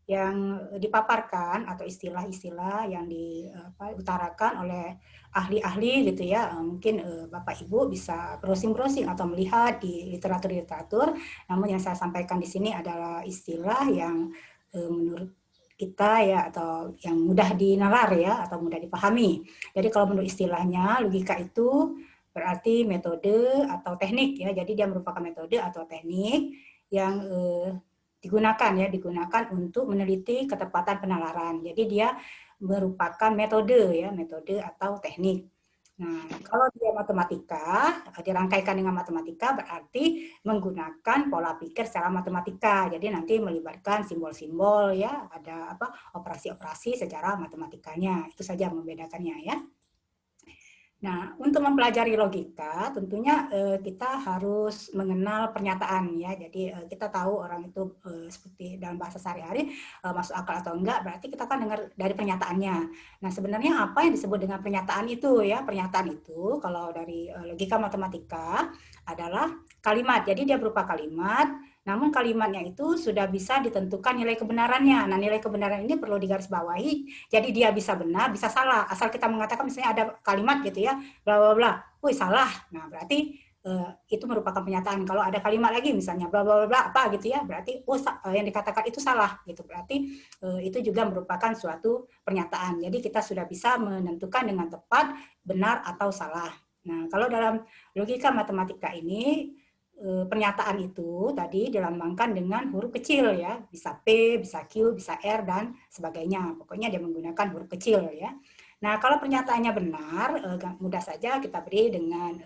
yang dipaparkan atau istilah-istilah yang diutarakan oleh ahli-ahli gitu ya. Mungkin Bapak Ibu bisa browsing-browsing atau melihat di literatur-literatur. Namun yang saya sampaikan di sini adalah istilah yang menurut kita ya, atau yang mudah dinalar ya, atau mudah dipahami. Jadi kalau menurut istilahnya logika itu berarti metode atau teknik ya. Jadi dia merupakan metode atau teknik yang digunakan untuk meneliti ketepatan penalaran. Jadi dia merupakan metode atau teknik. Nah, kalau dia matematika, dirangkaikan dengan matematika berarti menggunakan pola pikir secara matematika. Jadi nanti melibatkan simbol-simbol ya, ada operasi-operasi secara matematikanya. Itu saja membedakannya ya. Nah, untuk mempelajari logika, tentunya kita harus mengenal pernyataan ya. Jadi kita tahu orang itu seperti dalam bahasa sehari-hari masuk akal atau enggak, berarti kita kan dengar dari pernyataannya. Nah, sebenarnya apa yang disebut dengan pernyataan itu ya? Pernyataan itu kalau dari logika matematika adalah kalimat. Jadi dia berupa kalimat, namun kalimatnya itu sudah bisa ditentukan nilai kebenarannya. Nah, nilai kebenaran ini perlu digarisbawahi. Jadi dia bisa benar, bisa salah. Asal kita mengatakan misalnya ada kalimat gitu ya, bla bla bla, wih salah. Nah, berarti itu merupakan pernyataan. Kalau ada kalimat lagi misalnya bla bla bla apa gitu ya, berarti yang dikatakan itu salah gitu. Berarti itu juga merupakan suatu pernyataan. Jadi kita sudah bisa menentukan dengan tepat benar atau salah. Nah, kalau dalam logika matematika ini pernyataan itu tadi dilambangkan dengan huruf kecil ya, bisa P, bisa Q, bisa R dan sebagainya. Pokoknya dia menggunakan huruf kecil ya. Nah, kalau pernyataannya benar, mudah saja kita beri dengan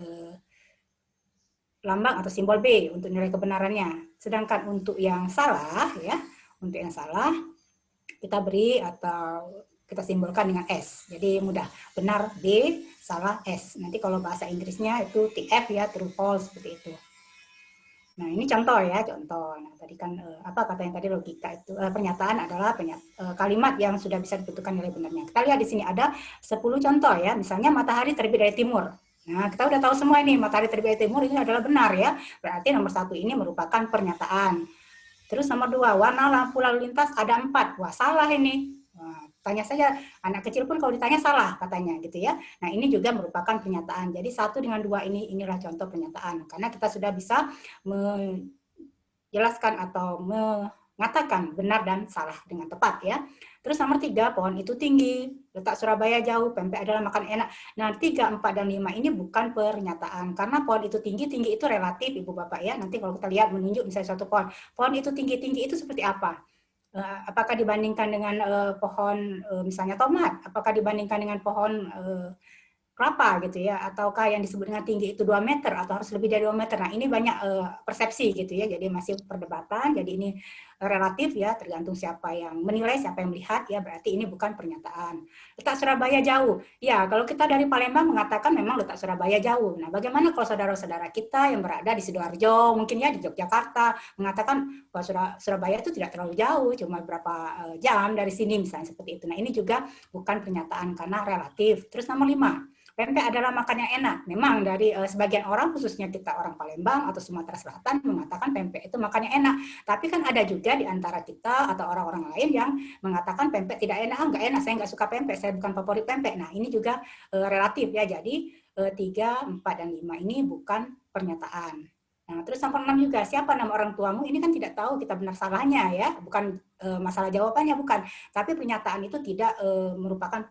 lambang atau simbol B untuk nilai kebenarannya. Sedangkan untuk yang salah ya, untuk yang salah kita beri atau kita simbolkan dengan S. Jadi mudah, benar B, salah S. Nanti kalau bahasa Inggrisnya itu TF ya, true false seperti itu. Nah, ini contoh ya, contoh. Nah, tadi kan apa kata yang tadi logika itu pernyataan adalah kalimat yang sudah bisa ditentukan nilai benarnya. Kita lihat di sini ada 10 contoh ya. Misalnya matahari terbit dari timur. Nah, kita udah tahu semua ini matahari terbit dari timur ini adalah benar ya. Berarti nomor 1 ini merupakan pernyataan. Terus nomor 2, warna lampu lalu lintas ada 4. Wah, salah ini. Wah, tanya saja, anak kecil pun kalau ditanya salah katanya gitu ya. Nah, ini juga merupakan pernyataan. Jadi 1 dengan 2 inilah contoh pernyataan. Karena kita sudah bisa menjelaskan atau mengatakan benar dan salah dengan tepat ya. Terus nomor 3, pohon itu tinggi, letak Surabaya jauh, pempek adalah makan enak. Nah, 3, 4, dan 5 ini bukan pernyataan. Karena pohon itu tinggi, tinggi itu relatif, Ibu Bapak ya. Nanti kalau kita lihat menunjuk misalnya suatu pohon itu tinggi-tinggi itu seperti apa? Apakah dibandingkan dengan pohon misalnya tomat? Apakah dibandingkan dengan pohon kelapa gitu ya, ataukah yang disebut dengan tinggi itu 2 meter atau harus lebih dari 2 meter. Nah, ini banyak persepsi gitu ya, jadi masih perdebatan, jadi ini relatif ya, tergantung siapa yang menilai, siapa yang melihat ya, berarti ini bukan pernyataan. Letak Surabaya jauh, ya kalau kita dari Palembang mengatakan memang letak Surabaya jauh. Nah, bagaimana kalau saudara-saudara kita yang berada di Sidoarjo, mungkin ya di Yogyakarta, mengatakan bahwa Surabaya itu tidak terlalu jauh, cuma berapa jam dari sini misalnya seperti itu. Nah, ini juga bukan pernyataan karena relatif. Terus nomor 5, pempek adalah makan yang enak. Memang dari sebagian orang, khususnya kita orang Palembang atau Sumatera Selatan, mengatakan pempek itu makan yang enak. Tapi kan ada juga di antara kita atau orang-orang lain yang mengatakan pempek tidak enak, nggak enak, saya nggak suka pempek, saya bukan favorit pempek. Nah, ini juga relatif ya. Jadi 3, 4, dan 5 ini bukan pernyataan. Nah, terus nomor 6 juga, siapa nama orang tuamu? Ini kan tidak tahu kita benar salahnya ya, bukan masalah jawabannya, bukan. Tapi pernyataan itu tidak merupakan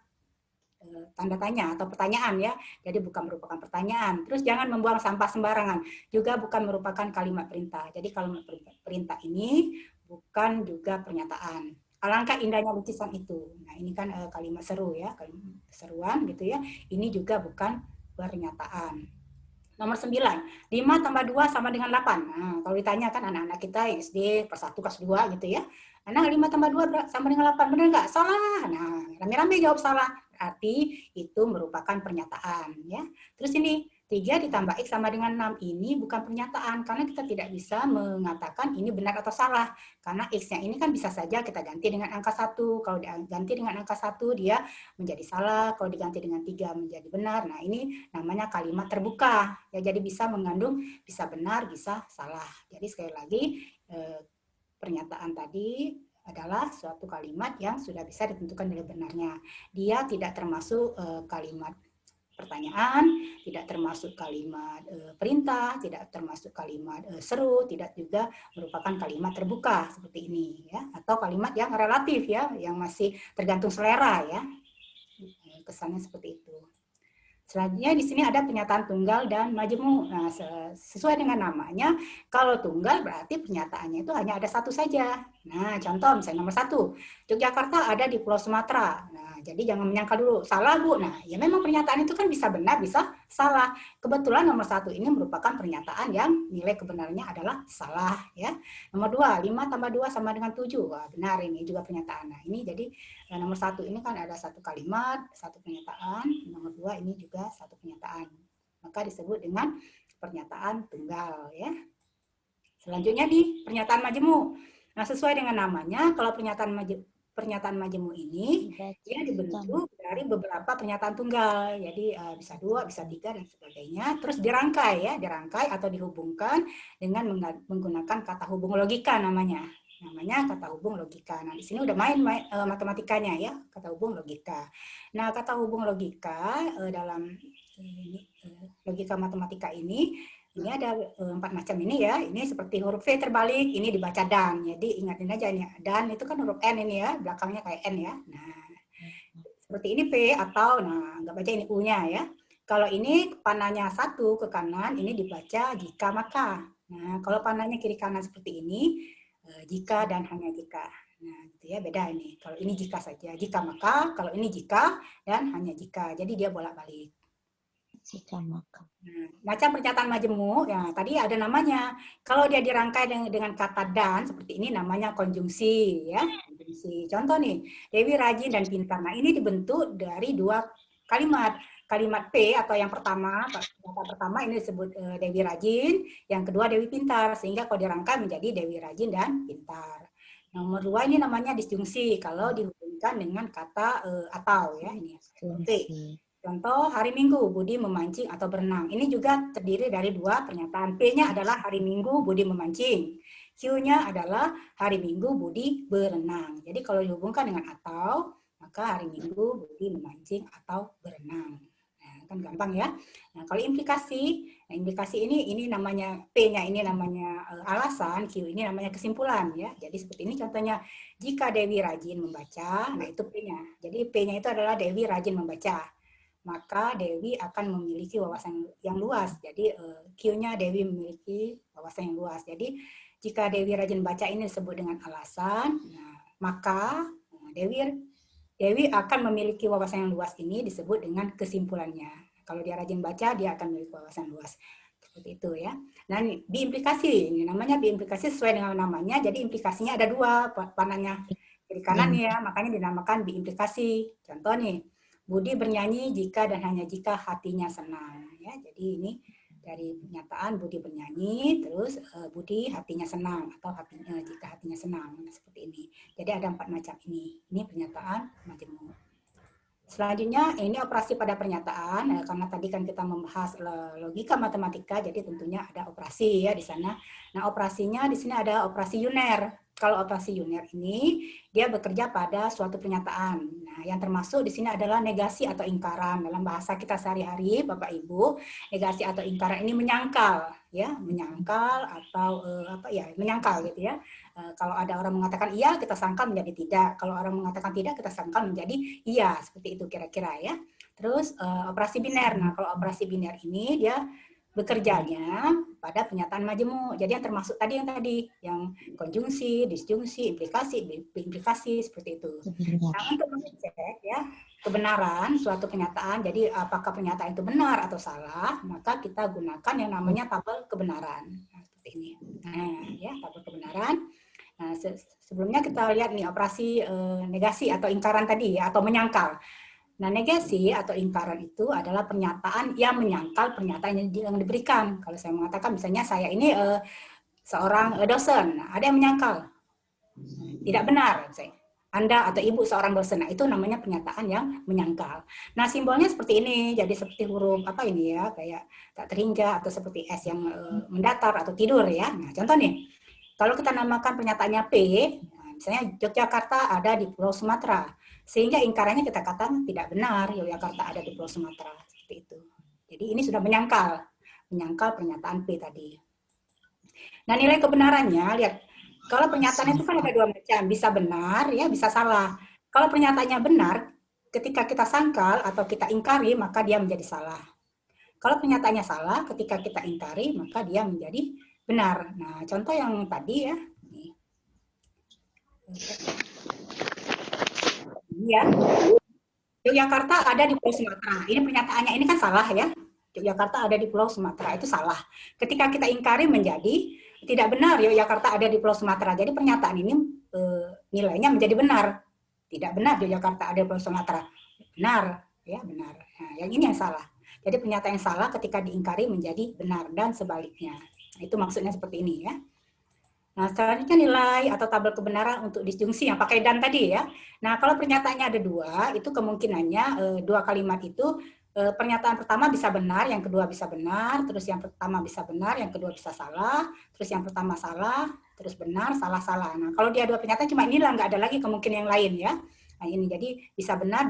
tanda tanya atau pertanyaan ya, jadi bukan merupakan pertanyaan. Terus jangan membuang sampah sembarangan, juga bukan merupakan kalimat perintah. Jadi kalimat perintah ini bukan juga pernyataan. Alangkah indahnya lukisan itu. Nah, ini kan kalimat seru ya, kalimat seruan gitu ya. Ini juga bukan pernyataan. Nomor 9, 5 tambah 2 sama dengan 8. Nah, kalau ditanya kan anak-anak kita yang SD, kelas 1, kelas 2 gitu ya. Anak 5 tambah 2 sama dengan 8, benar nggak? Salah. Nah, rame-rame jawab salah. Berarti itu merupakan pernyataan. Ya. Terus ini, 3 ditambah X sama dengan 6. Ini bukan pernyataan, karena kita tidak bisa mengatakan ini benar atau salah. Karena X-nya ini kan bisa saja kita ganti dengan angka 1. Kalau diganti dengan angka 1, dia menjadi salah. Kalau diganti dengan 3, menjadi benar. Nah, ini namanya kalimat terbuka. Ya, jadi bisa mengandung, bisa benar, bisa salah. Jadi sekali lagi, pernyataan tadi adalah suatu kalimat yang sudah bisa ditentukan nilai benarnya. Dia tidak termasuk kalimat pertanyaan, tidak termasuk kalimat perintah, tidak termasuk kalimat seru, tidak juga merupakan kalimat terbuka seperti ini ya, atau kalimat yang relatif ya, yang masih tergantung selera ya. Kesannya seperti itu. Selanjutnya di sini ada pernyataan tunggal dan majemuk. Nah, sesuai dengan namanya, kalau tunggal berarti pernyataannya itu hanya ada satu saja. Nah, contoh misalnya nomor 1, Yogyakarta ada di Pulau Sumatera. Nah, jadi jangan menyangka dulu, salah Bu. Nah, ya memang pernyataan itu kan bisa benar, bisa salah. Kebetulan nomor 1 ini merupakan pernyataan yang nilai kebenarannya adalah salah. Ya. Nomor 2, 5 tambah 2 sama dengan 7. Wah, benar ini juga pernyataan. Nah, ini jadi nomor 1 ini kan ada satu kalimat, satu pernyataan. Nomor 2 ini juga satu pernyataan. Maka disebut dengan pernyataan tunggal. Ya. Selanjutnya di pernyataan majemuk. Nah, sesuai dengan namanya, kalau pernyataan majemuk ini dia dibentuk dari beberapa pernyataan tunggal. Jadi bisa 2, bisa 3 dan sebagainya. Terus dirangkai ya, dirangkai atau dihubungkan dengan menggunakan kata hubung logika namanya. Namanya kata hubung logika. Nah, di sini udah main matematikanya ya, kata hubung logika. Nah, kata hubung logika dalam logika matematika ini ada 4 macam ini ya. Ini seperti huruf V terbalik, ini dibaca dan. Jadi ingatin aja ini. Dan itu kan huruf N ini ya, belakangnya kayak N ya. Nah, seperti ini V atau, nah, nggak baca ini U-nya ya. Kalau ini panahnya 1 ke kanan, ini dibaca jika maka. Nah, kalau panahnya kiri kanan seperti ini, jika dan hanya jika. Nah, gitu ya, beda ini. Kalau ini jika saja, jika maka. Kalau ini jika dan hanya jika. Jadi dia bolak-balik. Jika maka. Nah, macam pernyataan majemuk, ya tadi ada namanya. Kalau dia dirangkai dengan kata dan, seperti ini namanya konjungsi. Ya. Konjungsi. Contoh nih, Dewi rajin dan pintar. Nah, ini dibentuk dari 2 kalimat. Kalimat P atau yang pertama, kata pertama ini disebut Dewi rajin, yang kedua Dewi pintar, sehingga kalau dirangkai menjadi Dewi rajin dan pintar. Nomor 2 ini namanya disjungsi, kalau dihubungkan dengan kata atau ya ini. P. Contoh hari Minggu Budi memancing atau berenang. Ini juga terdiri dari 2 pernyataan. P-nya adalah hari Minggu Budi memancing. Q-nya adalah hari Minggu Budi berenang. Jadi kalau dihubungkan dengan atau, maka hari Minggu Budi memancing atau berenang. Nah, kan gampang ya. Nah, kalau implikasi, nah implikasi ini namanya P-nya ini namanya alasan, Q ini namanya kesimpulan ya. Jadi seperti ini contohnya, jika Dewi rajin membaca, nah itu P-nya. Jadi P-nya itu adalah Dewi rajin membaca, maka Dewi akan memiliki wawasan yang luas. Jadi Q-nya Dewi memiliki wawasan yang luas. Jadi jika Dewi rajin baca ini disebut dengan alasan, nah, maka Dewi akan memiliki wawasan yang luas ini disebut dengan kesimpulannya. Kalau dia rajin baca, dia akan memiliki wawasan luas. Seperti itu ya. Nah, biimplikasi, ini namanya biimplikasi sesuai dengan namanya, jadi implikasinya ada dua panahnya. Kiri kanan ya, makanya dinamakan biimplikasi. Contoh nih, Budi bernyanyi jika dan hanya jika hatinya senang. Ya, jadi ini dari pernyataan Budi bernyanyi, terus Budi hatinya senang atau jika hatinya senang, seperti ini. Jadi ada 4 macam ini. Ini pernyataan majemuk. Selanjutnya ini operasi pada pernyataan, karena tadi kan kita membahas logika matematika, jadi tentunya ada operasi ya di sana. Nah operasinya di sini ada operasi Euner. Kalau operasi Euner ini dia bekerja pada suatu pernyataan. Nah yang termasuk di sini adalah negasi atau ingkaran. Dalam bahasa kita sehari-hari, Bapak Ibu, negasi atau ingkaran ini menyangkal, ya, menyangkal atau menyangkal gitu ya. Kalau ada orang mengatakan iya, kita sangkal menjadi tidak. Kalau orang mengatakan tidak, kita sangkal menjadi iya. Seperti itu kira-kira ya. Terus operasi biner. Nah, kalau operasi biner ini dia bekerjanya pada pernyataan majemuk. Jadi yang termasuk tadi yang konjungsi, disjungsi, implikasi seperti itu. Nah, untuk mengecek ya kebenaran suatu pernyataan, jadi apakah pernyataan itu benar atau salah, maka kita gunakan yang namanya tabel kebenaran. Nah, seperti ini. Nah, ya tabel kebenaran. Nah, sebelumnya kita lihat nih operasi negasi atau ingkaran tadi ya, atau menyangkal. Nah, negasi atau ingkaran itu adalah pernyataan yang menyangkal pernyataan yang diberikan. Kalau saya mengatakan misalnya saya ini seorang dosen, ada yang menyangkal. Tidak benar, Anda atau Ibu seorang dosen. Nah, itu namanya pernyataan yang menyangkal. Nah, simbolnya seperti ini. Jadi seperti huruf apa ini ya, kayak tak terhingga atau seperti S yang mendatar atau tidur ya. Nah, contoh nih. Kalau kita namakan pernyataannya P, misalnya Yogyakarta ada di Pulau Sumatera, sehingga ingkarannya kita katakan tidak benar Yogyakarta ada di Pulau Sumatera, seperti itu. Jadi ini sudah menyangkal pernyataan P tadi. Nah nilai kebenarannya, lihat, kalau pernyataan itu kan ada 2 macam, bisa benar ya, bisa salah. Kalau pernyataannya benar, ketika kita sangkal atau kita ingkari, maka dia menjadi salah. Kalau pernyataannya salah, ketika kita ingkari, maka dia menjadi benar. Nah, contoh yang tadi ya. Ya. Yogyakarta ada di Pulau Sumatera. Ini pernyataannya ini kan salah ya. Yogyakarta ada di Pulau Sumatera, itu salah. Ketika kita ingkari menjadi tidak benar Yogyakarta ada di Pulau Sumatera. Jadi pernyataan ini nilainya menjadi benar. Tidak benar Yogyakarta ada di Pulau Sumatera. Benar, ya benar. Nah, yang ini yang salah. Jadi pernyataan yang salah ketika diingkari menjadi benar dan sebaliknya. Itu maksudnya seperti ini ya. Nah, selanjutnya nilai atau tabel kebenaran untuk disjungsi yang pakai dan tadi ya. Nah, kalau pernyataannya ada 2, itu kemungkinannya 2 kalimat itu pernyataan pertama bisa benar, yang kedua bisa benar, terus yang pertama bisa benar, yang kedua bisa salah, terus yang pertama salah, terus benar, salah, salah. Nah, kalau dia 2 pernyataan cuma inilah, nggak ada lagi kemungkinan yang lain ya. Nah, ini jadi bisa benar,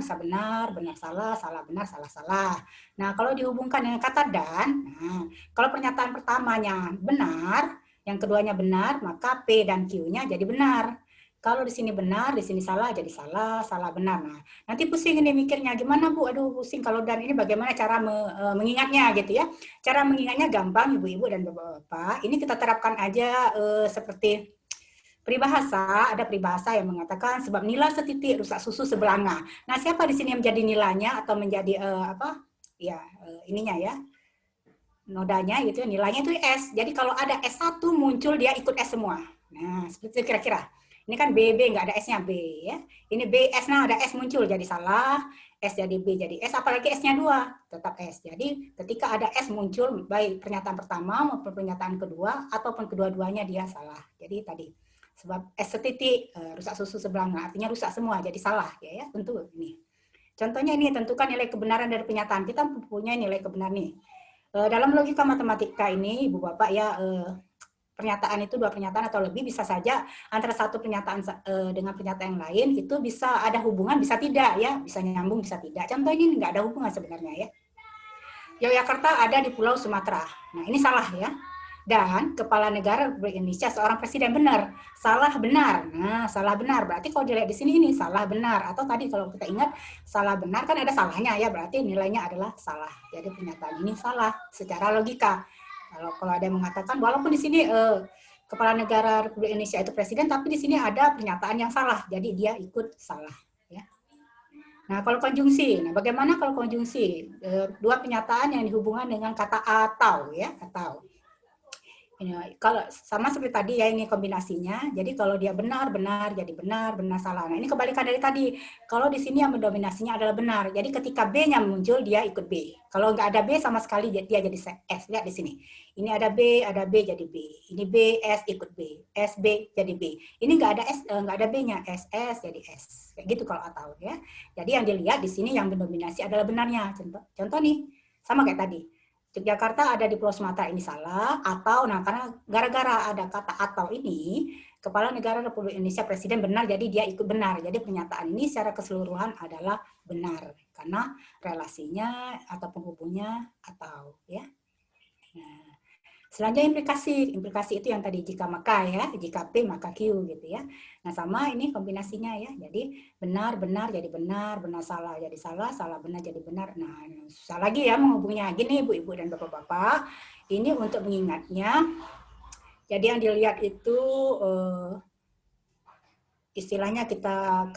benar salah, salah benar, salah salah. Nah, kalau dihubungkan dengan kata dan, nah, kalau pernyataan pertamanya benar, yang keduanya benar, maka P dan Q-nya jadi benar. Kalau di sini benar, di sini salah, jadi salah, salah benar. Nah, nanti pusing ini mikirnya, gimana Bu? Aduh pusing kalau dan ini bagaimana cara mengingatnya gitu ya. Cara mengingatnya gampang Ibu-ibu dan Bapak-bapak. Ini kita terapkan aja seperti peribahasa, ada peribahasa yang mengatakan sebab nila setitik rusak susu sebelanga. Nah, siapa di sini yang menjadi nilainya atau menjadi ininya ya, nodanya gitu ya, nilainya itu S. Jadi kalau ada S1 muncul dia ikut S semua. Nah, seperti itu kira-kira. Ini kan BB nggak ada S-nya B ya. Ini B S-nya ada S muncul jadi salah, S jadi B jadi S, apalagi S-nya 2 tetap S. Jadi ketika ada S muncul baik pernyataan pertama maupun pernyataan kedua ataupun kedua-duanya dia salah. Jadi tadi sebab S setitik rusak susu sebelanga, artinya rusak semua, jadi salah ya tentu ini. Contohnya ini, tentukan nilai kebenaran dari pernyataan. Kita punya nilai kebenaran nih. Dalam logika matematika ini, Ibu Bapak ya, pernyataan itu 2 pernyataan atau lebih bisa saja antara satu pernyataan dengan pernyataan yang lain itu bisa ada hubungan, bisa tidak ya, bisa nyambung, bisa tidak. Contohnya ini nggak ada hubungan sebenarnya ya. Yogyakarta ada di Pulau Sumatera. Nah, ini salah ya. Dan kepala negara Republik Indonesia seorang presiden, benar. Salah benar. Nah, salah benar. Berarti kalau dilihat di sini ini salah benar. Atau tadi kalau kita ingat salah benar kan ada salahnya ya, berarti nilainya adalah salah. Jadi pernyataan ini salah secara logika. Kalau ada yang mengatakan walaupun di sini kepala negara Republik Indonesia itu presiden, tapi di sini ada pernyataan yang salah. Jadi dia ikut salah. Nah, kalau konjungsi, nah bagaimana kalau konjungsi? Dua pernyataan yang dihubungkan dengan kata atau, ya, atau. Ini, kalau sama seperti tadi ya, ini kombinasinya. Jadi kalau dia benar, benar, jadi benar, benar, salah. Nah, ini kebalikan dari tadi. Kalau di sini yang mendominasinya adalah benar. Jadi ketika B-nya muncul, dia ikut B. Kalau nggak ada B sama sekali, dia jadi S. Lihat di sini. Ini ada B jadi B. Ini B, S ikut B. S, B jadi B. Ini nggak ada S, nggak ada B-nya. S jadi S. Kayak gitu kalau atau ya. Jadi yang dilihat di sini yang mendominasi adalah benarnya. Contoh nih, sama kayak tadi. Yogyakarta ada di Pulau Sumatera, ini salah, atau, nah karena gara-gara ada kata atau ini, Kepala Negara Republik Indonesia Presiden benar, jadi dia ikut benar. Jadi pernyataan ini secara keseluruhan adalah benar, karena relasinya atau penghubungnya atau, ya. Nah, selanjutnya implikasi itu yang tadi jika maka ya, jika P maka Q gitu ya. Nah sama ini kombinasinya ya, jadi benar jadi benar, benar salah jadi salah, salah benar jadi benar. Nah susah lagi ya menghubungnya. Gini ibu-ibu dan bapak-bapak, ini untuk mengingatnya. Jadi yang dilihat itu istilahnya kita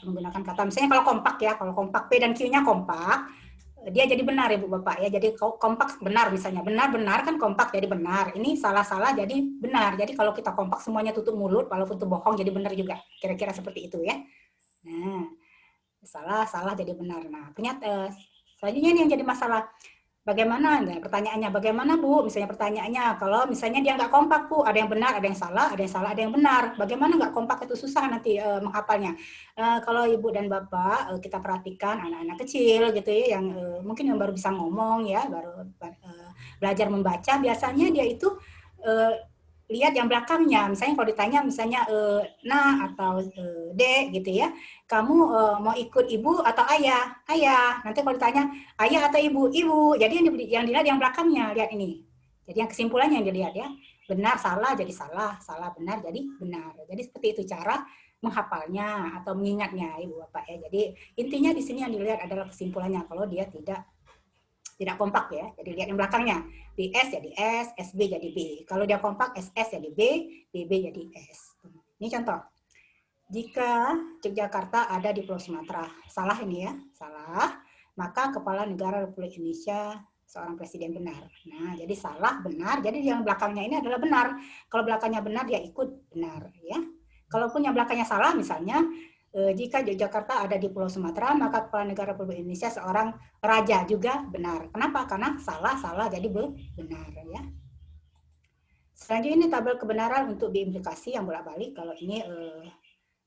menggunakan kata misalnya kalau kompak ya, kalau kompak P dan Q-nya kompak. Dia jadi benar ibu bapak ya, jadi kompak benar misalnya, benar kan kompak jadi benar, ini salah jadi benar. Jadi kalau kita kompak semuanya tutup mulut walaupun itu bohong jadi benar juga, kira-kira seperti itu ya. Nah salah jadi benar. Nah selanjutnya ini yang jadi masalah, bagaimana? Nah, pertanyaannya bagaimana Bu? Misalnya pertanyaannya, kalau misalnya dia nggak kompak Bu, ada yang benar, ada yang salah, ada yang benar. Bagaimana nggak kompak itu susah nanti menghafalnya. Kalau Ibu dan Bapak kita perhatikan anak-anak kecil gitu ya, yang mungkin yang baru bisa ngomong ya, baru belajar membaca, biasanya dia itu lihat yang belakangnya. Misalnya kalau ditanya misalnya nah atau dek gitu ya, kamu mau ikut ibu atau ayah? Ayah. Nanti kalau ditanya ayah atau ibu? Ibu. Jadi yang dilihat yang belakangnya, lihat ini. Jadi yang kesimpulannya yang dilihat ya. Benar, salah jadi salah, salah benar jadi benar. Jadi seperti itu cara menghafalnya atau mengingatnya Ibu Bapak ya. Jadi intinya di sini yang dilihat adalah kesimpulannya kalau dia tidak kompak ya. Jadi lihat yang belakangnya. BS jadi S, SB jadi B. Kalau dia kompak SS jadi B, BB jadi S. Ini contoh. Jika Yogyakarta ada di Pulau Sumatera, salah ini ya, salah, maka Kepala Negara Republik Indonesia seorang presiden benar. Nah, jadi salah, benar, jadi yang belakangnya ini adalah benar. Kalau belakangnya benar, dia ikut benar. Ya. Kalaupun yang belakangnya salah, misalnya, jika Yogyakarta ada di Pulau Sumatera, maka Kepala Negara Republik Indonesia seorang raja juga benar. Kenapa? Karena salah, jadi benar. Ya. Selanjutnya ini tabel kebenaran untuk diimplikasi yang bolak-balik. Kalau ini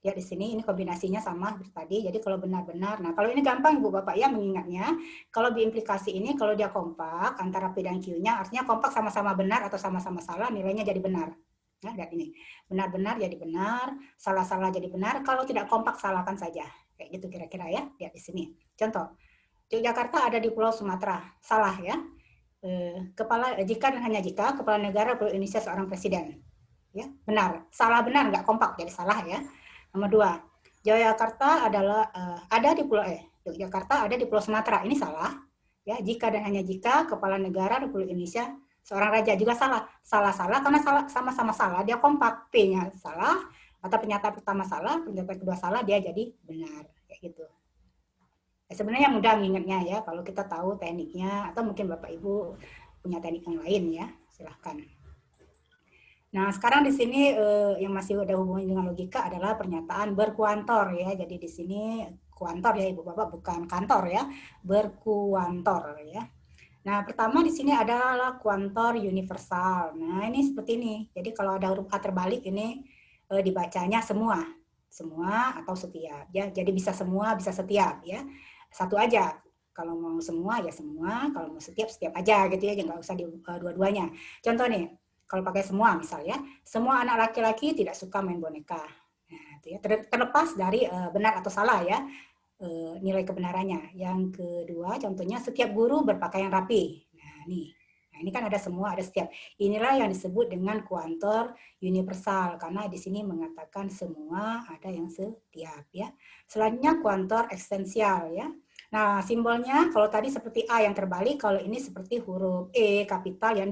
lihat di sini, ini kombinasinya sama seperti tadi. Jadi kalau benar-benar, nah kalau ini gampang Ibu Bapak ya mengingatnya. Kalau diimplikasi ini, kalau dia kompak antara P dan Q-nya, artinya kompak sama-sama benar atau sama-sama salah, nilainya jadi benar. Nah, lihat ini, benar-benar jadi benar, salah-salah jadi benar. Kalau tidak kompak, salahkan saja. Kayak gitu kira-kira ya, lihat di sini. Contoh, Yogyakarta ada di Pulau Sumatera, salah ya. Jika dan hanya jika Kepala Negara Republik Indonesia seorang presiden. Ya, benar. Salah benar, nggak kompak, jadi salah ya. Nomor 2, Yogyakarta adalah ada di Yogyakarta ada di Pulau Sumatera. Ini salah. Ya, jika dan hanya jika Kepala Negara Republik Indonesia seorang raja juga salah. Salah karena sama-sama salah, dia kompak. P-nya salah, atau pernyataan pertama salah, pernyataan kedua salah, dia jadi benar. Kayak gitu. Ya, sebenarnya mudah mengingatnya ya, kalau kita tahu tekniknya, atau mungkin Bapak Ibu punya teknik yang lain ya, silahkan. Nah, sekarang di sini yang masih ada hubungannya dengan logika adalah pernyataan berkuantor ya. Jadi di sini kuantor ya Ibu Bapak, bukan kantor ya, berkuantor ya. Nah, pertama di sini adalah kuantor universal. Nah, ini seperti ini. Jadi kalau ada huruf A terbalik ini dibacanya semua atau setiap ya. Jadi bisa semua, bisa setiap ya. Satu aja. Kalau mau semua ya semua, kalau mau setiap aja gitu ya, nggak usah dua-duanya. Contoh nih, kalau pakai semua misalnya, semua anak laki-laki tidak suka main boneka. Nah, itu ya. Terlepas dari benar atau salah ya. nilai kebenarannya. Yang kedua, contohnya setiap guru berpakaian rapi. Nah, nih. Nah, ini kan ada semua, ada setiap. Inilah yang disebut dengan kuantor universal karena di sini mengatakan semua ada yang setiap ya. Selanjutnya kuantor eksistensial ya. Nah, simbolnya kalau tadi seperti A yang terbalik, kalau ini seperti huruf E kapital yang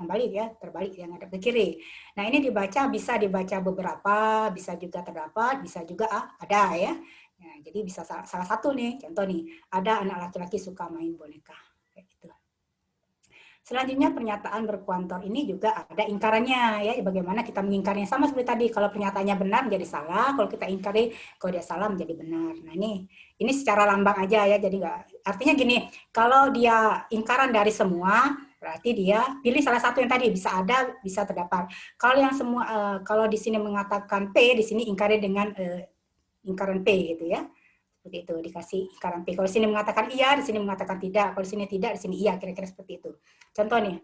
balik ya, terbalik yang ada ke kiri. Nah, ini bisa dibaca beberapa, bisa juga terdapat, bisa juga ada ya. Nah, jadi bisa salah satu nih, contoh nih, ada anak laki-laki suka main boneka. Kayak gitu. Selanjutnya pernyataan berkuantor ini juga ada ingkarannya ya, bagaimana kita mengingkarinya sama seperti tadi. Kalau pernyataannya benar menjadi salah, kalau kita ingkari kalau dia salah menjadi benar. Nah ini secara lambang aja ya, jadi nggak artinya gini, kalau dia ingkaran dari semua berarti dia pilih salah satu yang tadi bisa ada bisa terdapat. Kalau yang semua kalau di sini mengatakan P, di sini ingkari dengan ingkaran P gitu ya. Seperti itu, dikasih ingkaran P. Kalau di sini mengatakan iya, di sini mengatakan tidak. Kalau di sini tidak, di sini iya, kira-kira seperti itu. Contoh nih,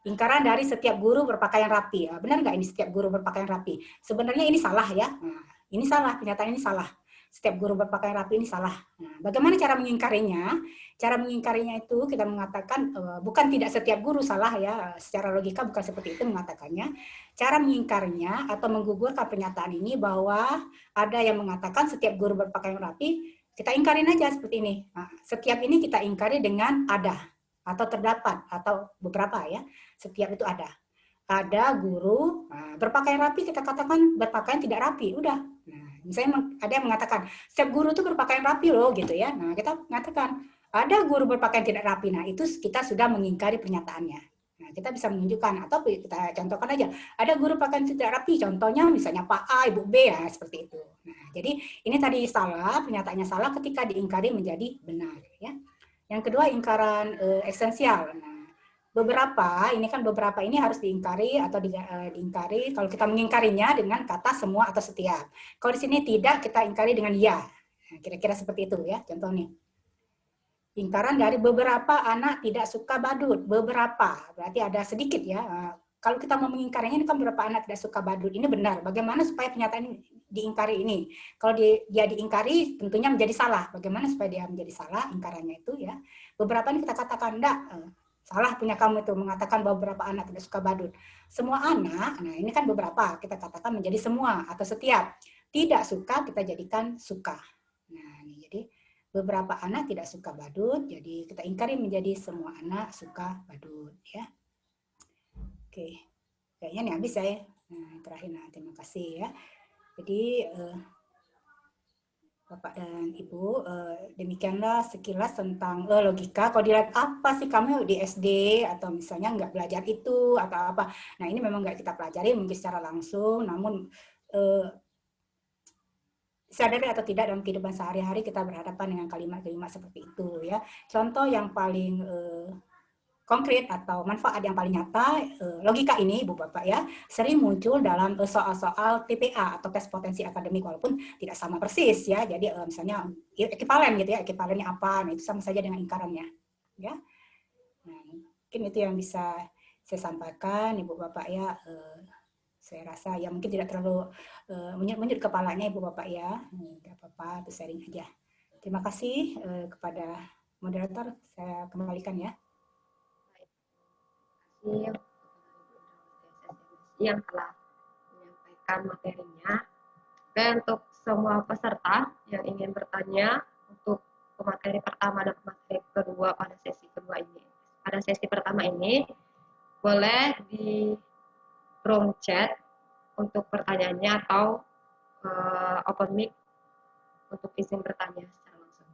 ingkaran dari setiap guru berpakaian rapi. Benar nggak ini setiap guru berpakaian rapi? Sebenarnya ini salah ya. Nah, ini salah, pernyataan ini salah. Setiap guru berpakaian rapi ini salah. Nah, bagaimana cara mengingkarinya? Cara mengingkarinya itu kita mengatakan bukan tidak setiap guru salah ya. Secara logika bukan seperti itu mengatakannya. Cara mengingkarinya atau menggugurkan pernyataan ini bahwa ada yang mengatakan setiap guru berpakaian rapi, kita ingkarin aja seperti ini. Nah, setiap ini kita ingkari dengan ada atau terdapat atau beberapa ya. Setiap itu ada. Ada guru berpakaian rapi, kita katakan berpakaian tidak rapi, udah. Nah, misalnya ada yang mengatakan setiap guru itu berpakaian rapi loh gitu ya. Nah, kita mengatakan ada guru berpakaian tidak rapi. Nah, itu kita sudah mengingkari pernyataannya. Nah, kita bisa menunjukkan atau kita contohkan aja. Ada guru pakaian tidak rapi, contohnya misalnya Pak A, Ibu B ya, seperti itu. Nah, jadi ini tadi salah, pernyataannya salah ketika diingkari menjadi benar ya. Yang kedua ingkaran esensial. Nah, beberapa ini harus diingkari atau diingkari kalau kita mengingkarinya dengan kata semua atau setiap. Kalau di sini tidak, kita ingkari dengan ya. Nah, kira-kira seperti itu ya, contoh nih. Ingkaran dari beberapa anak tidak suka badut. Beberapa, berarti ada sedikit ya. Kalau kita mau mengingkarinya, ini kan beberapa anak tidak suka badut. Ini benar. Bagaimana supaya pernyataan ini diingkari ini? Kalau dia diingkari, tentunya menjadi salah. Bagaimana supaya dia menjadi salah, ingkarannya itu ya. Beberapa ini kita katakan, enggak, salah punya kamu itu mengatakan bahwa beberapa anak tidak suka badut. Semua anak, nah ini kan beberapa, kita katakan menjadi semua atau setiap. Tidak suka kita jadikan suka. Nah, ini jadi beberapa anak tidak suka badut, jadi kita ingkari menjadi semua anak suka badut ya. Oke, kayaknya nih habis saya. Nah, terakhir terima kasih ya. Jadi Bapak dan Ibu, demikianlah sekilas tentang logika. Kalau dilihat apa sih kamu di SD atau misalnya nggak belajar itu atau apa. Nah ini memang nggak kita pelajari mungkin secara langsung, namun sadari atau tidak dalam kehidupan sehari-hari kita berhadapan dengan kalimat-kalimat seperti itu ya. Contoh yang paling konkret atau manfaat yang paling nyata, logika ini Ibu Bapak ya, sering muncul dalam soal-soal TPA atau tes potensi akademik walaupun tidak sama persis ya. Jadi misalnya ekivalen gitu ya, ekivalennya apa? Nah, itu sama saja dengan ingkarannya ya. Nah, mungkin itu yang bisa saya sampaikan Ibu Bapak ya. Saya rasa ya mungkin tidak terlalu menyut kepalanya Ibu Bapak ya. Tidak apa-apa, itu sharing aja. Terima kasih kepada moderator, saya kembalikan ya. Yang telah menyampaikan materinya. Dan untuk semua peserta yang ingin bertanya untuk materi pertama dan materi kedua pada sesi kedua ini, pada sesi pertama ini boleh di room chat untuk pertanyaannya atau open mic untuk izin bertanya secara langsung.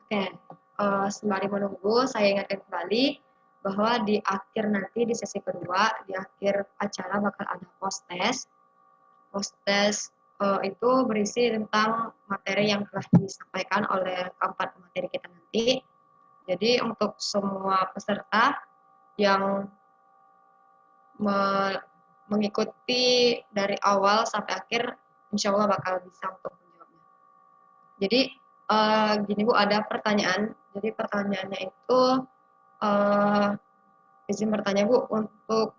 Oke, sembari menunggu, saya ingatkan kembali bahwa di akhir nanti di sesi kedua, di akhir acara bakal ada post-test. Post-test itu berisi tentang materi yang telah disampaikan oleh keempat materi kita nanti. Jadi untuk semua peserta yang mengikuti dari awal sampai akhir, insya Allah bakal bisa untuk menjawabnya. Jadi gini Bu, ada pertanyaan. Jadi pertanyaannya itu izin bertanya Bu, untuk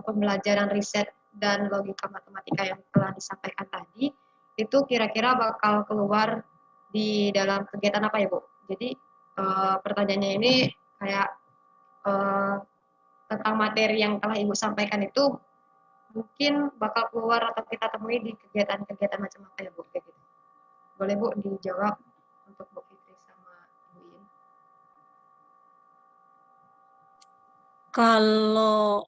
pembelajaran riset dan logika matematika yang telah disampaikan tadi, itu kira-kira bakal keluar di dalam kegiatan apa ya Bu? Jadi pertanyaannya ini kayak tentang materi yang telah Ibu sampaikan itu mungkin bakal keluar atau kita temui di kegiatan-kegiatan macam apa ya Bu? Kayak gitu. Boleh Bu dijawab untuk Bu Fitri sama Bu In? Kalau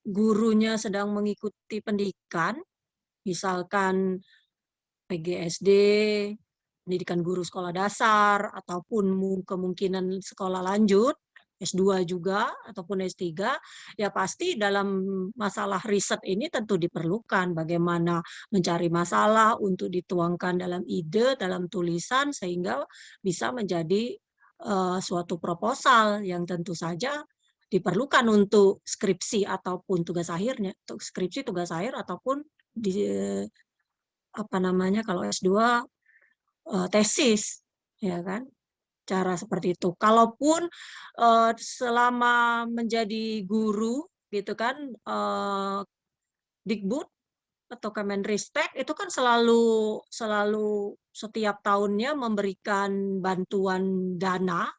gurunya sedang mengikuti pendidikan, misalkan PGSD, pendidikan guru sekolah dasar, ataupun kemungkinan sekolah lanjut, S2 juga, ataupun S3, ya pasti dalam masalah riset ini tentu diperlukan bagaimana mencari masalah untuk dituangkan dalam ide, dalam tulisan, sehingga bisa menjadi suatu proposal yang tentu saja diperlukan untuk skripsi ataupun tugas akhirnya, untuk skripsi, tugas akhir, ataupun di apa namanya kalau S2 tesis, ya kan? Cara seperti itu. Kalaupun selama menjadi guru gitu kan, Dikbud atau Kemenristek itu kan selalu setiap tahunnya memberikan bantuan dana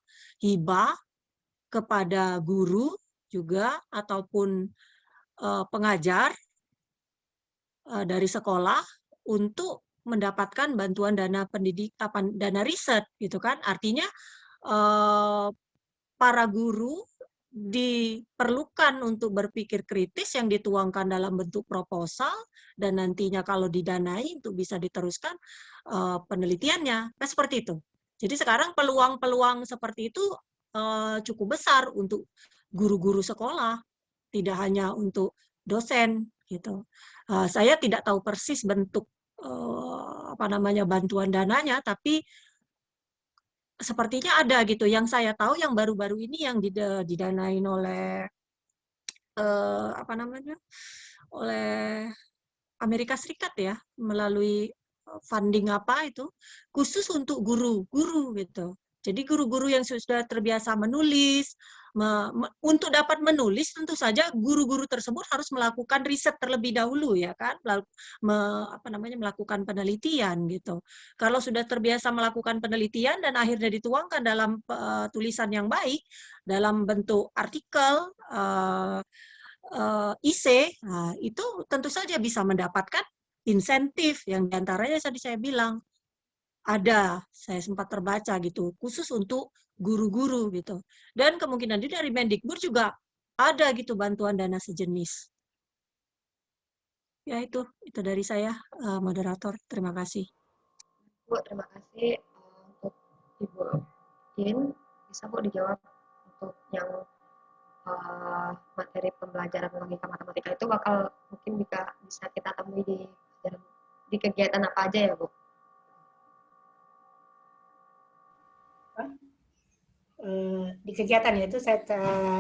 hibah kepada guru juga ataupun pengajar dari sekolah untuk mendapatkan bantuan dana pendidikan, dana riset gitu kan. Artinya para guru diperlukan untuk berpikir kritis yang dituangkan dalam bentuk proposal dan nantinya kalau didanai untuk bisa diteruskan penelitiannya. Nah, seperti itu. Jadi sekarang peluang-peluang seperti itu cukup besar untuk guru-guru sekolah, tidak hanya untuk dosen gitu. Saya tidak tahu persis bentuk apa namanya bantuan dananya, tapi sepertinya ada gitu. Yang saya tahu yang baru-baru ini yang didanain oleh apa namanya, oleh Amerika Serikat ya, melalui funding apa itu, khusus untuk guru-guru gitu. Jadi guru-guru yang sudah terbiasa menulis, untuk dapat menulis tentu saja guru-guru tersebut harus melakukan riset terlebih dahulu ya kan, apa namanya melakukan penelitian gitu. Kalau sudah terbiasa melakukan penelitian dan akhirnya dituangkan dalam tulisan yang baik dalam bentuk artikel, IC, nah, itu tentu saja bisa mendapatkan insentif yang diantaranya tadi saya bilang ada, saya sempat terbaca gitu, khusus untuk guru-guru gitu. Dan kemungkinan juga dari Mendikbud juga ada gitu bantuan dana sejenis. Ya itu dari saya, moderator. Terima kasih. Bu, terima kasih untuk Ibu In. Bisa Bu dijawab untuk yang materi pembelajaran logika matematika itu bakal mungkin bisa kita temui di kegiatan apa aja ya Bu? Di kegiatan itu saya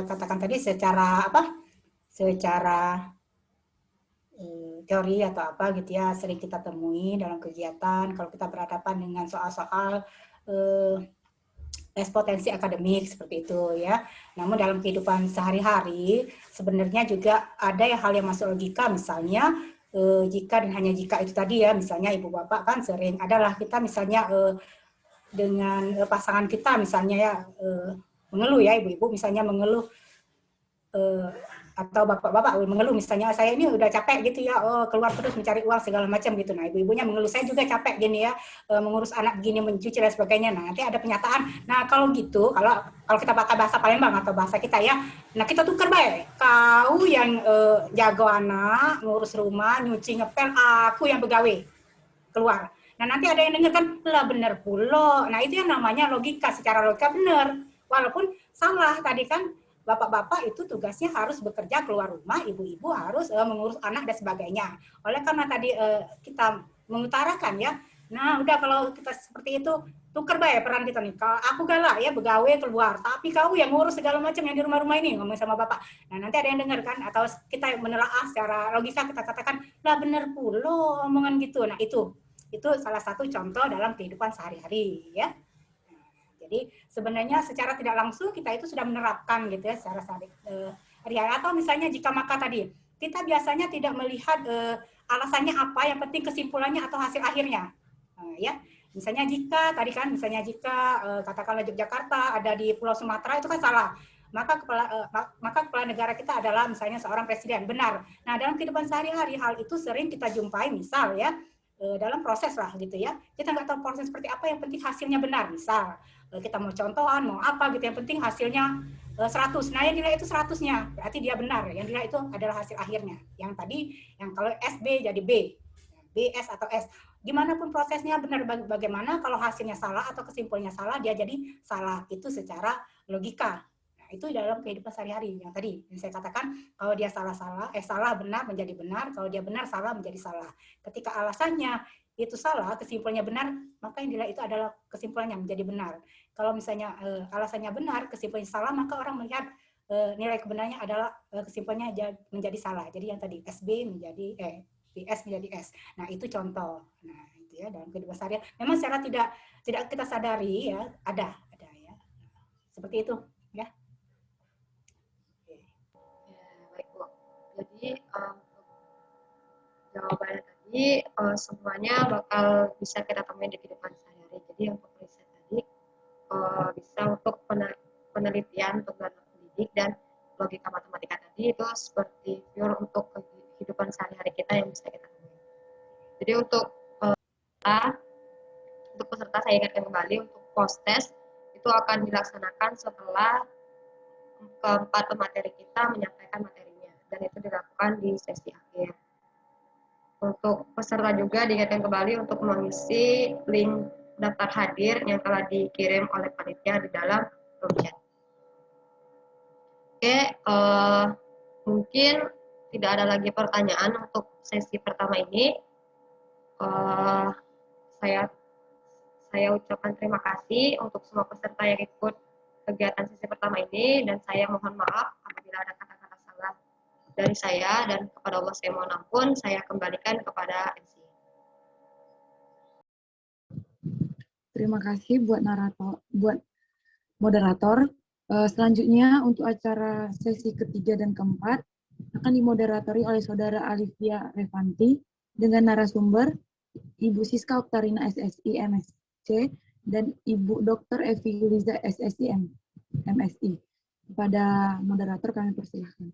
katakan tadi secara apa? Secara teori atau apa gitu ya sering kita temui dalam kegiatan kalau kita berhadapan dengan soal-soal tes potensi akademik seperti itu ya. Namun dalam kehidupan sehari-hari sebenarnya juga ada hal yang masuk logika, misalnya jika dan hanya jika itu tadi ya, misalnya ibu bapak kan sering adalah kita misalnya dengan pasangan kita misalnya ya mengeluh ya ibu-ibu misalnya mengeluh atau bapak-bapak mengeluh misalnya saya ini udah capek gitu ya keluar terus mencari uang segala macam gitu. Nah ibu-ibunya mengeluh saya juga capek gini ya mengurus anak gini mencuci dan sebagainya. Nah nanti ada penyataan. Nah kalau gitu kalau kita pakai bahasa Palembang atau bahasa kita ya, nah kita tukar baik. Kau yang jago anak ngurus rumah nyuci ngepel, aku yang pegawai keluar. Nah, nanti ada yang dengar kan, lah benar pula. Nah, itu yang namanya logika, secara logika benar. Walaupun salah tadi kan, bapak-bapak itu tugasnya harus bekerja keluar rumah, ibu-ibu harus mengurus anak dan sebagainya. Oleh karena tadi kita mengutarakan ya, nah udah kalau kita seperti itu, tuker bae peran kita nih. Kalau aku galak ya begawe keluar, tapi kau yang ngurus segala macam yang di rumah-rumah ini, ngomong sama bapak. Nah, nanti ada yang dengar kan, atau kita menelaah secara logika, kita katakan, lah benar pula omongan gitu. Nah, itu salah satu contoh dalam kehidupan sehari-hari ya. Jadi sebenarnya secara tidak langsung kita itu sudah menerapkan gitu ya secara sehari-hari. Atau misalnya jika maka tadi kita biasanya tidak melihat alasannya apa, yang penting kesimpulannya atau hasil akhirnya. Ya, misalnya jika tadi kan katakanlah Yogyakarta ada di Pulau Sumatera itu kan salah. Maka kepala negara kita adalah misalnya seorang presiden, benar. Nah, dalam kehidupan sehari-hari hal itu sering kita jumpai, misal ya dalam proses lah gitu ya. Kita nggak tahu proses seperti apa, yang penting hasilnya benar. Misal kita mau contohan, mau apa gitu, yang penting hasilnya 100. Nah, yang nilai itu 100-nya, berarti dia benar. Yang nilai itu adalah hasil akhirnya. Yang tadi, yang kalau SB jadi B, BS atau S. Gimana pun prosesnya benar, bagaimana kalau hasilnya salah atau kesimpulannya salah, dia jadi salah. Itu secara logika. Nah, itu dalam kehidupan sehari-hari. Yang tadi yang saya katakan, kalau dia salah benar menjadi benar, kalau dia benar salah menjadi salah. Ketika alasannya itu salah, kesimpulannya benar, maka yang nilai itu adalah kesimpulannya menjadi benar. Kalau misalnya alasannya benar, kesimpulannya salah, maka orang melihat nilai kebenarannya adalah kesimpulannya menjadi salah. Jadi yang tadi SB menjadi BS menjadi S. Nah, itu contoh. Nah, itu ya dalam kehidupan sehari. Memang secara tidak kita sadari ya, ada ya. Seperti itu ya. Ya, baik Bu. Jadi jawabannya tadi semuanya bakal bisa kita temuin di kehidupan sehari-hari. Jadi untuk riset tadi bisa untuk penelitian untuk dana pendidik dan logika matematika tadi itu seperti pure untuk kehidupan sehari-hari kita yang bisa kita temuin. Jadi untuk peserta saya ingatkan kembali untuk post test itu akan dilaksanakan setelah keempat pemateri kita menyampaikan materinya dan itu dilakukan di sesi akhir. Untuk peserta juga diingatkan kembali untuk mengisi link daftar hadir yang telah dikirim oleh panitia di dalam grup chat. Oke, mungkin tidak ada lagi pertanyaan untuk sesi pertama ini. Saya ucapkan terima kasih untuk semua peserta yang ikut kegiatan sesi pertama ini, dan saya mohon maaf apabila ada kata-kata salah dari saya, dan kepada Allah saya mohon ampun. Saya kembalikan kepada MC. Terima kasih buat moderator. Selanjutnya untuk acara sesi ketiga dan keempat akan dimoderatori oleh Saudara Alivia Revanti dengan narasumber Ibu Siska Oktarina SSI MSC dan Ibu Dr. Evi Yuliza SSI MSI. Kepada moderator kami persilahkan.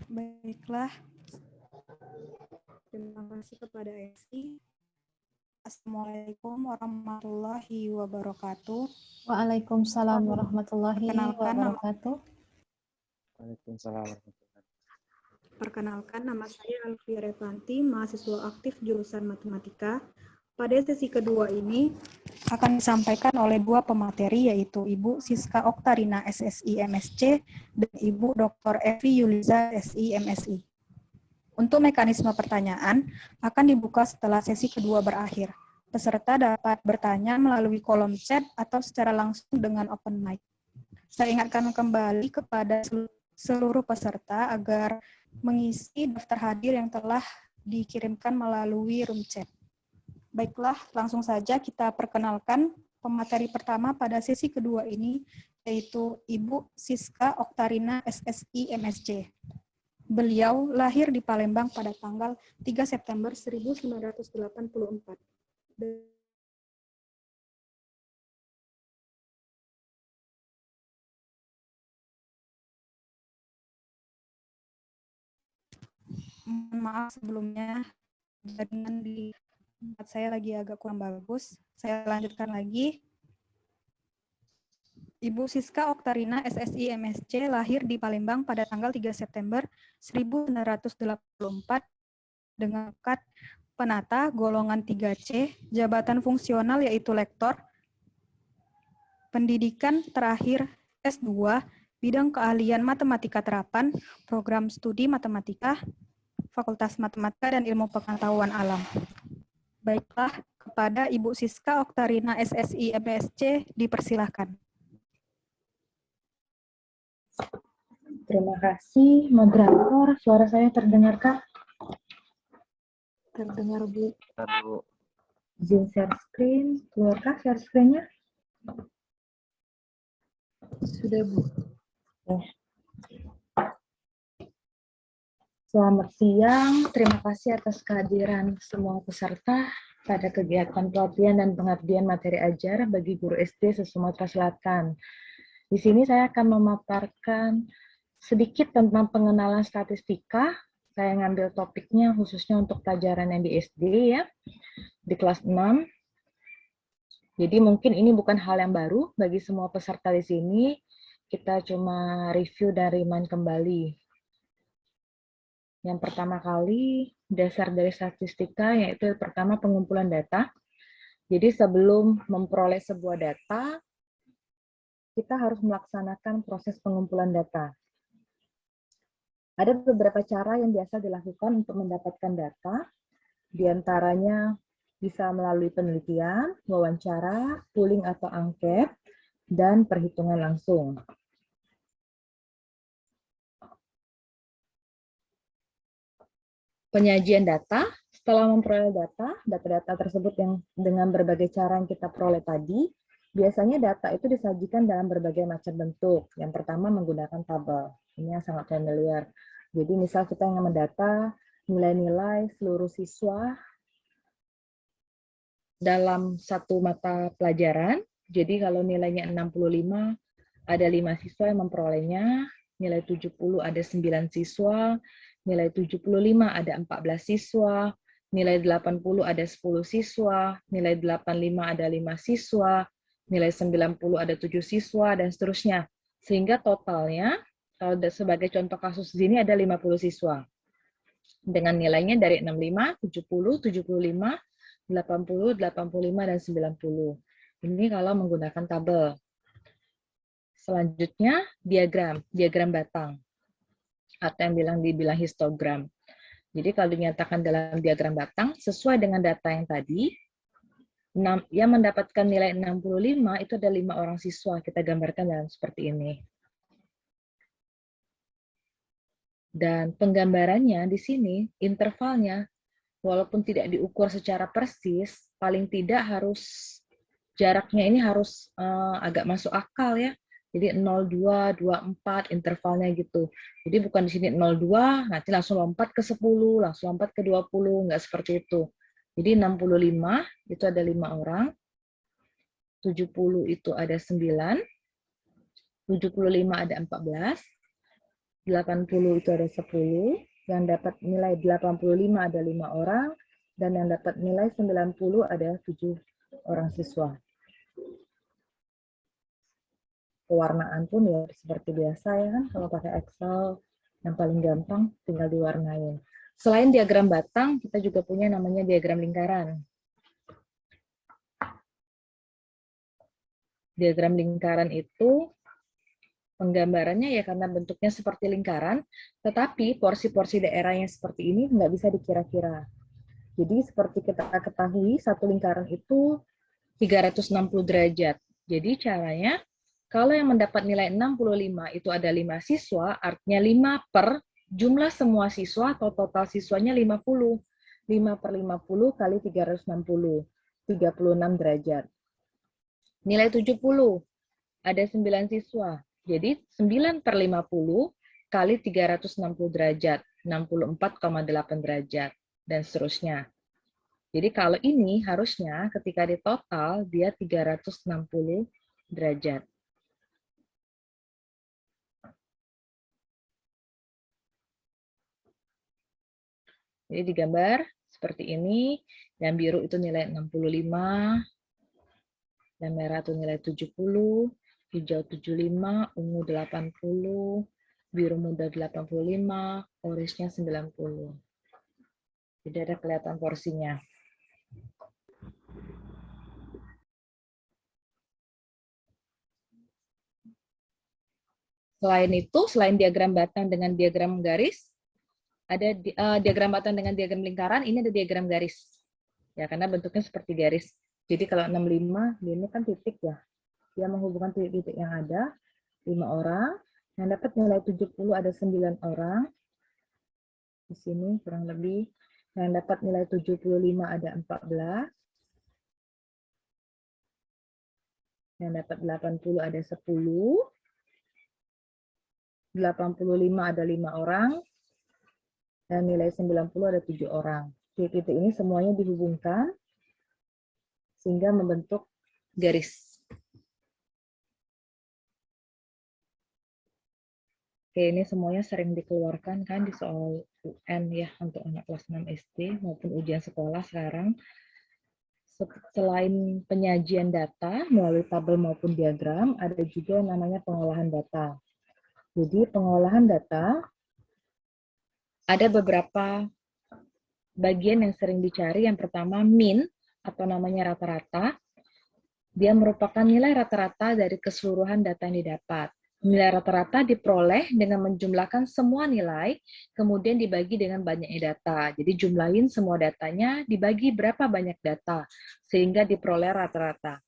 Baiklah, terima kasih kepada MC. Assalamualaikum warahmatullahi wabarakatuh. Waalaikumsalam warahmatullahi wabarakatuh. Waalaikumsalam warahmatullahi wabarakatuh. Perkenalkan, nama saya Alfia Revanti, mahasiswa aktif jurusan Matematika. Pada sesi kedua ini akan disampaikan oleh dua pemateri, yaitu Ibu Siska Oktarina SSI MSC dan Ibu Dr. Evi Yuliza SSI MSI. Untuk mekanisme pertanyaan akan dibuka setelah sesi kedua berakhir. Peserta dapat bertanya melalui kolom chat atau secara langsung dengan open mic. Saya ingatkan kembali kepada seluruh peserta agar mengisi daftar hadir yang telah dikirimkan melalui room chat. Baiklah, langsung saja kita perkenalkan pemateri pertama pada sesi kedua ini, yaitu Ibu Siska Oktarina SSI MSC. Beliau lahir di Palembang pada tanggal 3 September 1984. Maaf sebelumnya, jaringan di tempat saya lagi agak kurang bagus. Saya lanjutkan lagi. Ibu Siska Oktarina, SSI MSc, lahir di Palembang pada tanggal 3 September 1984 dengan pangkat penata golongan 3C, jabatan fungsional yaitu lektor, pendidikan terakhir S2, bidang keahlian matematika terapan, program studi matematika, Fakultas Matematika dan Ilmu Pengetahuan Alam. Baiklah, kepada Ibu Siska Oktarina, SSI MSc, dipersilahkan. Terima kasih, moderator. Suara saya terdengarkah? Terdengar, Bu. Izin share screen. Keluarkah share screen-nya? Sudah, Bu. Selamat siang. Terima kasih atas kehadiran semua peserta pada kegiatan pelatihan dan pengabdian materi ajar bagi guru SD se-Sumatera Selatan. Di sini saya akan memaparkan sedikit tentang pengenalan statistika. Saya ngambil topiknya khususnya untuk pelajaran yang di SD ya, di kelas 6. Jadi mungkin ini bukan hal yang baru bagi semua peserta di sini. Kita cuma review dan remind kembali. Yang pertama kali, dasar dari statistika yaitu pertama pengumpulan data. Jadi sebelum memperoleh sebuah data, kita harus melaksanakan proses pengumpulan data. Ada beberapa cara yang biasa dilakukan untuk mendapatkan data, di antaranya bisa melalui penelitian, wawancara, pooling atau angket, dan perhitungan langsung. Penyajian data, setelah memperoleh data-data tersebut yang dengan berbagai cara yang kita peroleh tadi, biasanya data itu disajikan dalam berbagai macam bentuk. Yang pertama menggunakan tabel. Ini yang sangat familiar. Jadi misal kita ingin mendata nilai-nilai seluruh siswa dalam satu mata pelajaran. Jadi kalau nilainya 65, ada 5 siswa yang memperolehnya. Nilai 70 ada 9 siswa. Nilai 75 ada 14 siswa. Nilai 80 ada 10 siswa. Nilai 85 ada 5 siswa. Nilai 90 ada 7 siswa, dan seterusnya. Sehingga totalnya, kalau sebagai contoh kasus di sini ada 50 siswa. Dengan nilainya dari 65, 70, 75, 80, 85, dan 90. Ini kalau menggunakan tabel. Selanjutnya, diagram batang. Atau yang dibilang histogram. Jadi kalau dinyatakan dalam diagram batang, sesuai dengan data yang tadi, yang mendapatkan nilai 65 itu ada 5 orang siswa. Kita gambarkan dalam seperti ini. Dan penggambarannya di sini, intervalnya, walaupun tidak diukur secara persis, paling tidak harus, jaraknya ini harus agak masuk akal ya. Jadi 02, 24, intervalnya gitu. Jadi bukan di sini 02, nanti langsung lompat ke 10, langsung lompat ke 20, nggak seperti itu. Jadi 65 itu ada 5 orang, 70 itu ada 9, 75 ada 14, 80 itu ada 10, yang dapat nilai 85 ada 5 orang, dan yang dapat nilai 90 ada 7 orang siswa. Pewarnaan pun ya seperti biasa ya kan, kalau pakai Excel yang paling gampang tinggal diwarnain. Selain diagram batang, kita juga punya namanya diagram lingkaran. Diagram lingkaran itu penggambarannya ya karena bentuknya seperti lingkaran, tetapi porsi-porsi daerahnya seperti ini nggak bisa dikira-kira. Jadi seperti kita ketahui, satu lingkaran itu 360 derajat. Jadi caranya, kalau yang mendapat nilai 65 itu ada 5 siswa, artinya 5 per jumlah semua siswa atau total siswanya 50. 5 per 50 kali 360, 36 derajat. Nilai 70, ada 9 siswa. Jadi 9 per 50 kali 360 derajat, 64,8 derajat, dan seterusnya. Jadi kalau ini harusnya ketika ditotal dia 360 derajat. Jadi digambar seperti ini, yang biru itu nilai 65, yang merah itu nilai 70, hijau 75, ungu 80, biru muda 85, orange-nya 90. Jadi ada kelihatan porsinya. Selain itu, selain diagram batang dengan diagram garis, ada diagram batang dengan diagram lingkaran, ini ada diagram garis. Ya, karena bentuknya seperti garis. Jadi kalau 65, ini kan titik ya. Dia menghubungkan titik-titik yang ada, 5 orang. Yang dapat nilai 70 ada 9 orang. Di sini kurang lebih. Yang dapat nilai 75 ada 14. Yang dapat 80 ada 10. 85 ada 5 orang. Dan nilai 90 ada 7 orang. Titik-titik ini semuanya dihubungkan sehingga membentuk garis. Oke, ini semuanya sering dikeluarkan kan di soal UN ya untuk anak kelas 6 SD maupun ujian sekolah sekarang. Selain penyajian data melalui tabel maupun diagram, ada juga yang namanya pengolahan data. Jadi pengolahan data ada beberapa bagian yang sering dicari. Yang pertama mean atau namanya rata-rata. Dia merupakan nilai rata-rata dari keseluruhan data yang didapat. Nilai rata-rata diperoleh dengan menjumlahkan semua nilai, kemudian dibagi dengan banyaknya data. Jadi jumlahin semua datanya, dibagi berapa banyak data, sehingga diperoleh rata-rata.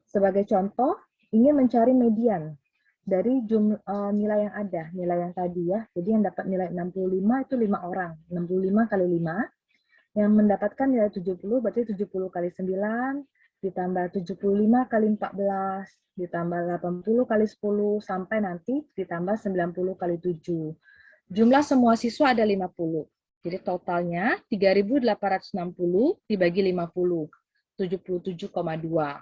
Sebagai contoh, ingin mencari median dari nilai yang ada, nilai yang tadi ya. Jadi yang dapat nilai 65 itu 5 orang, 65 kali 5. Yang mendapatkan nilai 70 berarti 70 kali 9, ditambah 75 kali 14, ditambah 80 kali 10, sampai nanti ditambah 90 kali 7. Jumlah semua siswa ada 50. Jadi totalnya 3.860 dibagi 50, 77,2.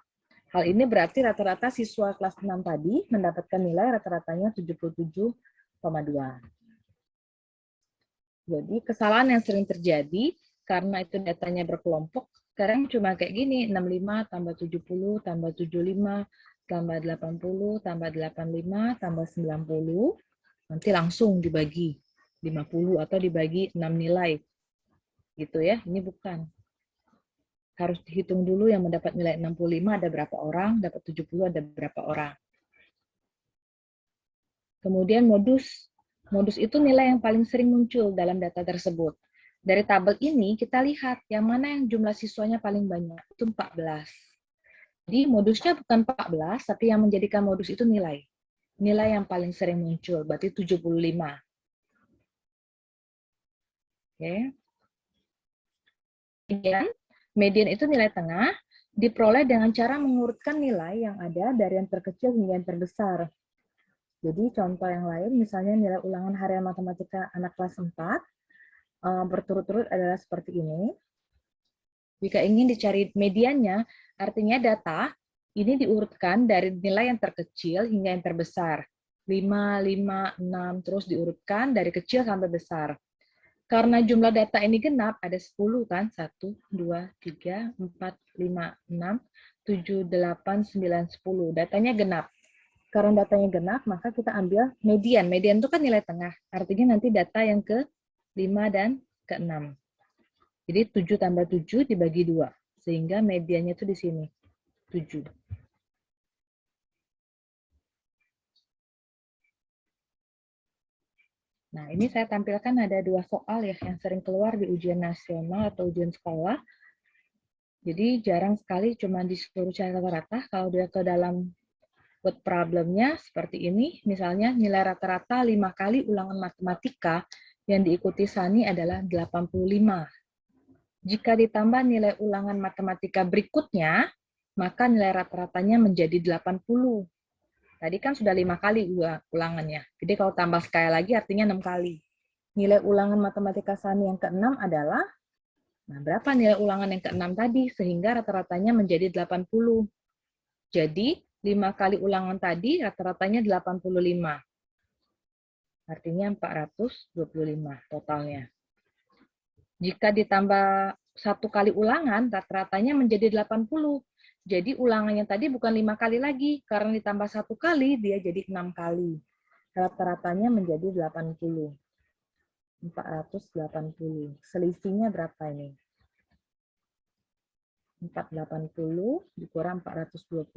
Hal ini berarti rata-rata siswa kelas 6 tadi mendapatkan nilai rata-ratanya 77,2. Jadi kesalahan yang sering terjadi karena itu datanya berkelompok, sekarang cuma kayak gini, 65 tambah 70 tambah 75 tambah 80 tambah 85 tambah 90, nanti langsung dibagi 50 atau dibagi 6 nilai. Gitu ya, ini bukan. Harus dihitung dulu yang mendapat nilai 65 ada berapa orang, dapat 70 ada berapa orang. Kemudian modus. Modus itu nilai yang paling sering muncul dalam data tersebut. Dari tabel ini kita lihat yang mana yang jumlah siswanya paling banyak, itu 14. Jadi modusnya bukan 14, tapi yang menjadikan modus itu nilai. Nilai yang paling sering muncul, berarti 75. Oke. Median itu nilai tengah, diperoleh dengan cara mengurutkan nilai yang ada dari yang terkecil hingga yang terbesar. Jadi contoh yang lain, misalnya nilai ulangan harian matematika anak kelas 4, berturut-turut adalah seperti ini. Jika ingin dicari mediannya, artinya data ini diurutkan dari nilai yang terkecil hingga yang terbesar. 5, 5, 6, terus diurutkan dari kecil sampai besar. Karena jumlah data ini genap, ada 10 kan? 1, 2, 3, 4, 5, 6, 7, 8, 9, 10. Datanya genap. Karena datanya genap, maka kita ambil median. Median itu kan nilai tengah. Artinya nanti data yang ke 5 dan ke-6. Jadi 7 tambah 7 dibagi 2. Sehingga mediannya itu di sini. 7. Nah, ini saya tampilkan ada 2 soal ya yang sering keluar di ujian nasional atau ujian sekolah. Jadi jarang sekali cuma disuruh cari rata-rata. Kalau dia ke dalam word problemnya seperti ini, misalnya nilai rata-rata 5 kali ulangan matematika yang diikuti Sani adalah 85. Jika ditambah nilai ulangan matematika berikutnya, maka nilai rata-ratanya menjadi 80. Tadi kan sudah 5 kali ulangannya. Jadi kalau tambah sekali lagi artinya 6 kali. Nilai ulangan matematika Sani yang ke-6 adalah, nah berapa nilai ulangan yang ke-6 tadi? Sehingga rata-ratanya menjadi 80. Jadi 5 kali ulangan tadi rata-ratanya 85. Artinya 425 totalnya. Jika ditambah 1 kali ulangan, rata-ratanya menjadi 80. Jadi ulangannya tadi bukan 5 kali lagi, karena ditambah 1 kali, dia jadi 6 kali. Rata-ratanya menjadi 80. 480. Selisihnya berapa ini? 480 dikurang 425.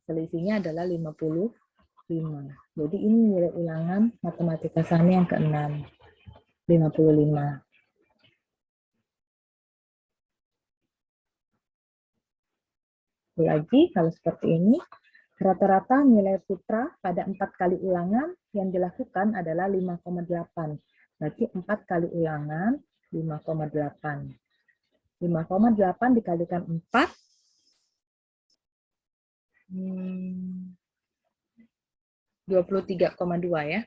Selisihnya adalah 55. Jadi ini nilai ulangan matematika Sani yang ke-6. 55. Lagi, kalau seperti ini, rata-rata nilai putra pada 4 kali ulangan yang dilakukan adalah 5,8. Berarti 4 kali ulangan, 5,8. 5,8 dikalikan 4, 23,2 ya.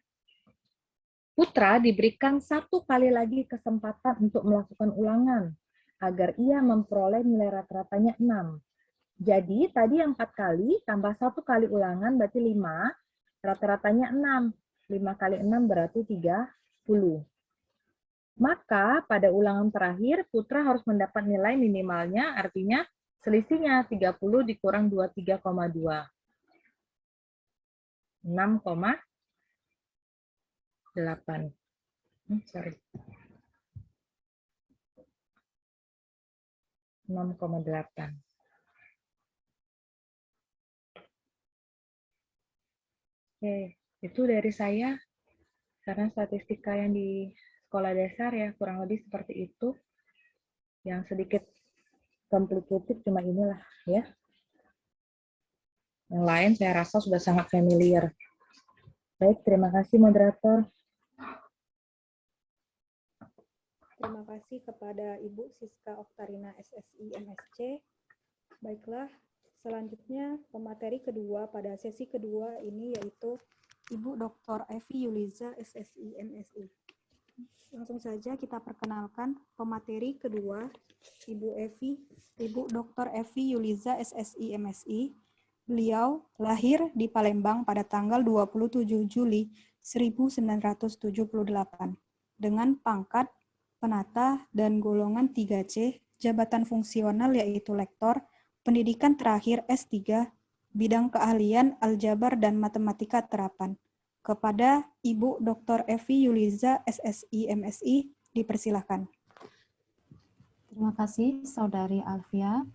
Putra diberikan 1 kali lagi kesempatan untuk melakukan ulangan, agar ia memperoleh nilai rata-ratanya 6. Jadi, tadi yang 4 kali, tambah 1 kali ulangan berarti 5, rata-ratanya 6. 5 kali 6 berarti 30. Maka, pada ulangan terakhir, putra harus mendapat nilai minimalnya, artinya selisihnya 30 dikurang 23,2. 6,8. Sorry. 6,8. Oke, itu dari saya. Karena statistika yang di sekolah dasar ya, kurang lebih seperti itu. Yang sedikit complicated cuma inilah ya. Yang lain saya rasa sudah sangat familiar. Baik, terima kasih moderator. Terima kasih kepada Ibu Siska Oktarina SSI MSC. Baiklah, selanjutnya pemateri kedua pada sesi kedua ini yaitu Ibu Dr. Evi Yuliza SSI MSI. Langsung saja kita perkenalkan pemateri kedua Ibu Dr. Evi Yuliza SSI MSI. Beliau lahir di Palembang pada tanggal 27 Juli 1978 dengan pangkat penata dan golongan 3C, jabatan fungsional yaitu lektor, pendidikan terakhir S3, bidang keahlian aljabar dan matematika terapan. Kepada Ibu Dr. Evi Yuliza SSI MSI, dipersilahkan. Terima kasih Saudari Alfia.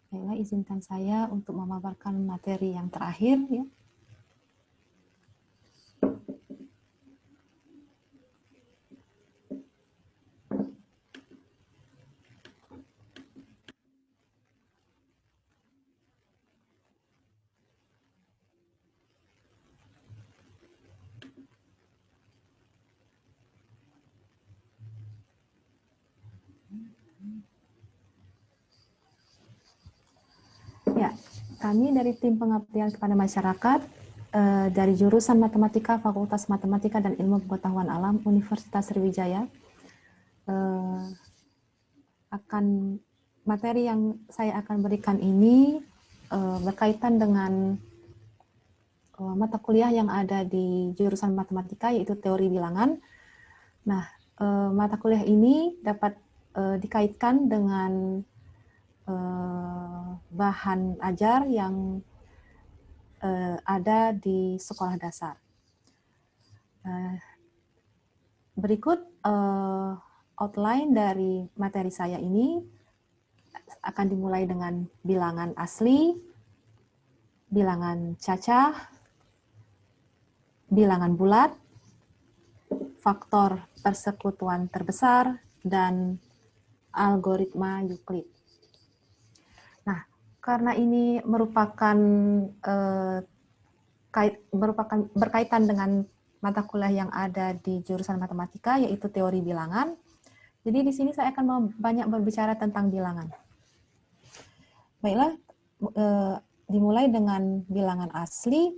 Baiklah, izinkan saya untuk memaparkan materi yang terakhir ya. Ya, kami dari tim pengabdian kepada masyarakat dari jurusan Matematika Fakultas Matematika dan Ilmu Pengetahuan Alam Universitas Sriwijaya akan materi yang saya akan berikan ini berkaitan dengan mata kuliah yang ada di jurusan matematika yaitu teori bilangan. Nah, mata kuliah ini dapat dikaitkan dengan bahan ajar yang ada di sekolah dasar. Berikut outline dari materi saya ini akan dimulai dengan bilangan asli, bilangan cacah, bilangan bulat, faktor persekutuan terbesar, dan algoritma Euclid. Karena ini merupakan berkaitan dengan mata kuliah yang ada di jurusan matematika, yaitu teori bilangan. Jadi di sini saya akan banyak berbicara tentang bilangan. Baiklah, dimulai dengan bilangan asli.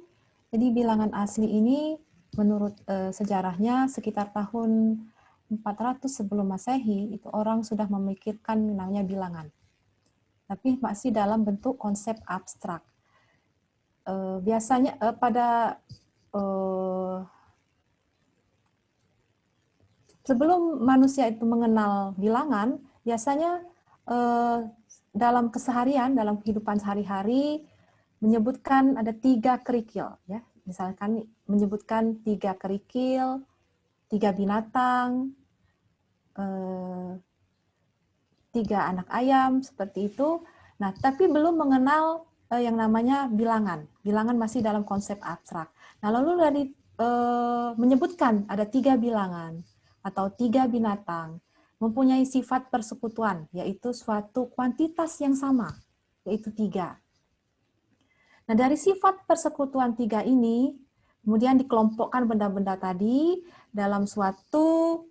Jadi bilangan asli ini menurut sejarahnya sekitar tahun 400 sebelum Masehi, itu orang sudah memikirkan namanya bilangan. Tapi masih dalam bentuk konsep abstrak. Biasanya sebelum manusia itu mengenal bilangan, biasanya dalam keseharian, dalam kehidupan sehari-hari, menyebutkan ada 3 kerikil, ya. Misalkan menyebutkan 3 kerikil, 3 binatang, 3 anak ayam, seperti itu. Nah, tapi belum mengenal yang namanya bilangan. Bilangan masih dalam konsep abstrak. Nah, lalu dari menyebutkan ada 3 bilangan atau 3 binatang, mempunyai sifat persekutuan, yaitu suatu kuantitas yang sama, yaitu 3. Nah, dari sifat persekutuan 3 ini, kemudian dikelompokkan benda-benda tadi dalam suatu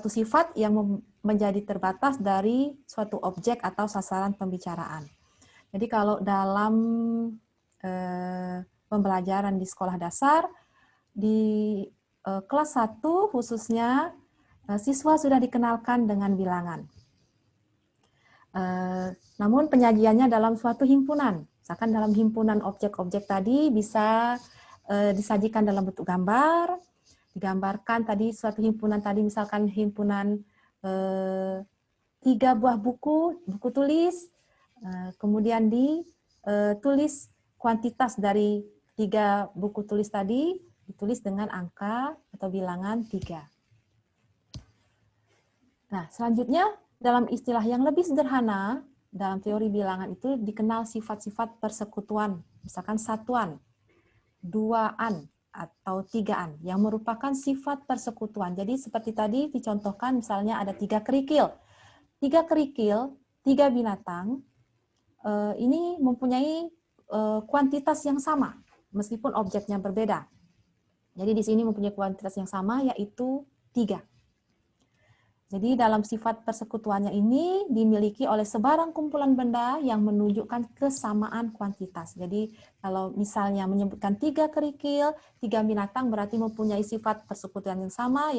sifat yang menjadi terbatas dari suatu objek atau sasaran pembicaraan. Jadi kalau dalam pembelajaran di sekolah dasar, di kelas 1 khususnya, siswa sudah dikenalkan dengan bilangan. Namun penyajiannya dalam suatu himpunan. Misalkan dalam himpunan objek-objek tadi bisa disajikan dalam bentuk gambar, digambarkan tadi suatu himpunan tadi misalkan himpunan 3 buah buku tulis, kemudian ditulis kuantitas dari 3 buku tulis tadi, ditulis dengan angka atau bilangan 3. Nah, selanjutnya dalam istilah yang lebih sederhana, dalam teori bilangan itu dikenal sifat-sifat persekutuan, misalkan satuan, duaan, atau tigaan, yang merupakan sifat persekutuan. Jadi seperti tadi dicontohkan misalnya ada 3 kerikil. 3 kerikil, 3 binatang, ini mempunyai kuantitas yang sama, meskipun objeknya berbeda. Jadi di sini mempunyai kuantitas yang sama, yaitu 3. Jadi dalam sifat persekutuannya ini dimiliki oleh sebarang kumpulan benda yang menunjukkan kesamaan kuantitas. Jadi kalau misalnya menyebutkan 3 kerikil, 3 binatang berarti mempunyai sifat persekutuan yang sama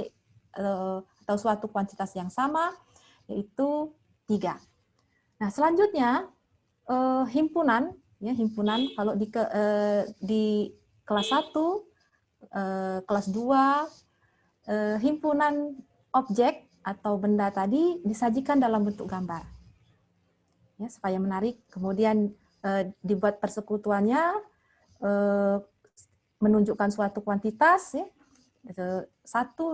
atau suatu kuantitas yang sama, yaitu 3. Nah, selanjutnya himpunan, ya himpunan kalau di kelas 1, kelas 2, himpunan objek atau benda tadi disajikan dalam bentuk gambar, ya, supaya menarik. Kemudian dibuat persekutuannya menunjukkan suatu kuantitas, ya, 1,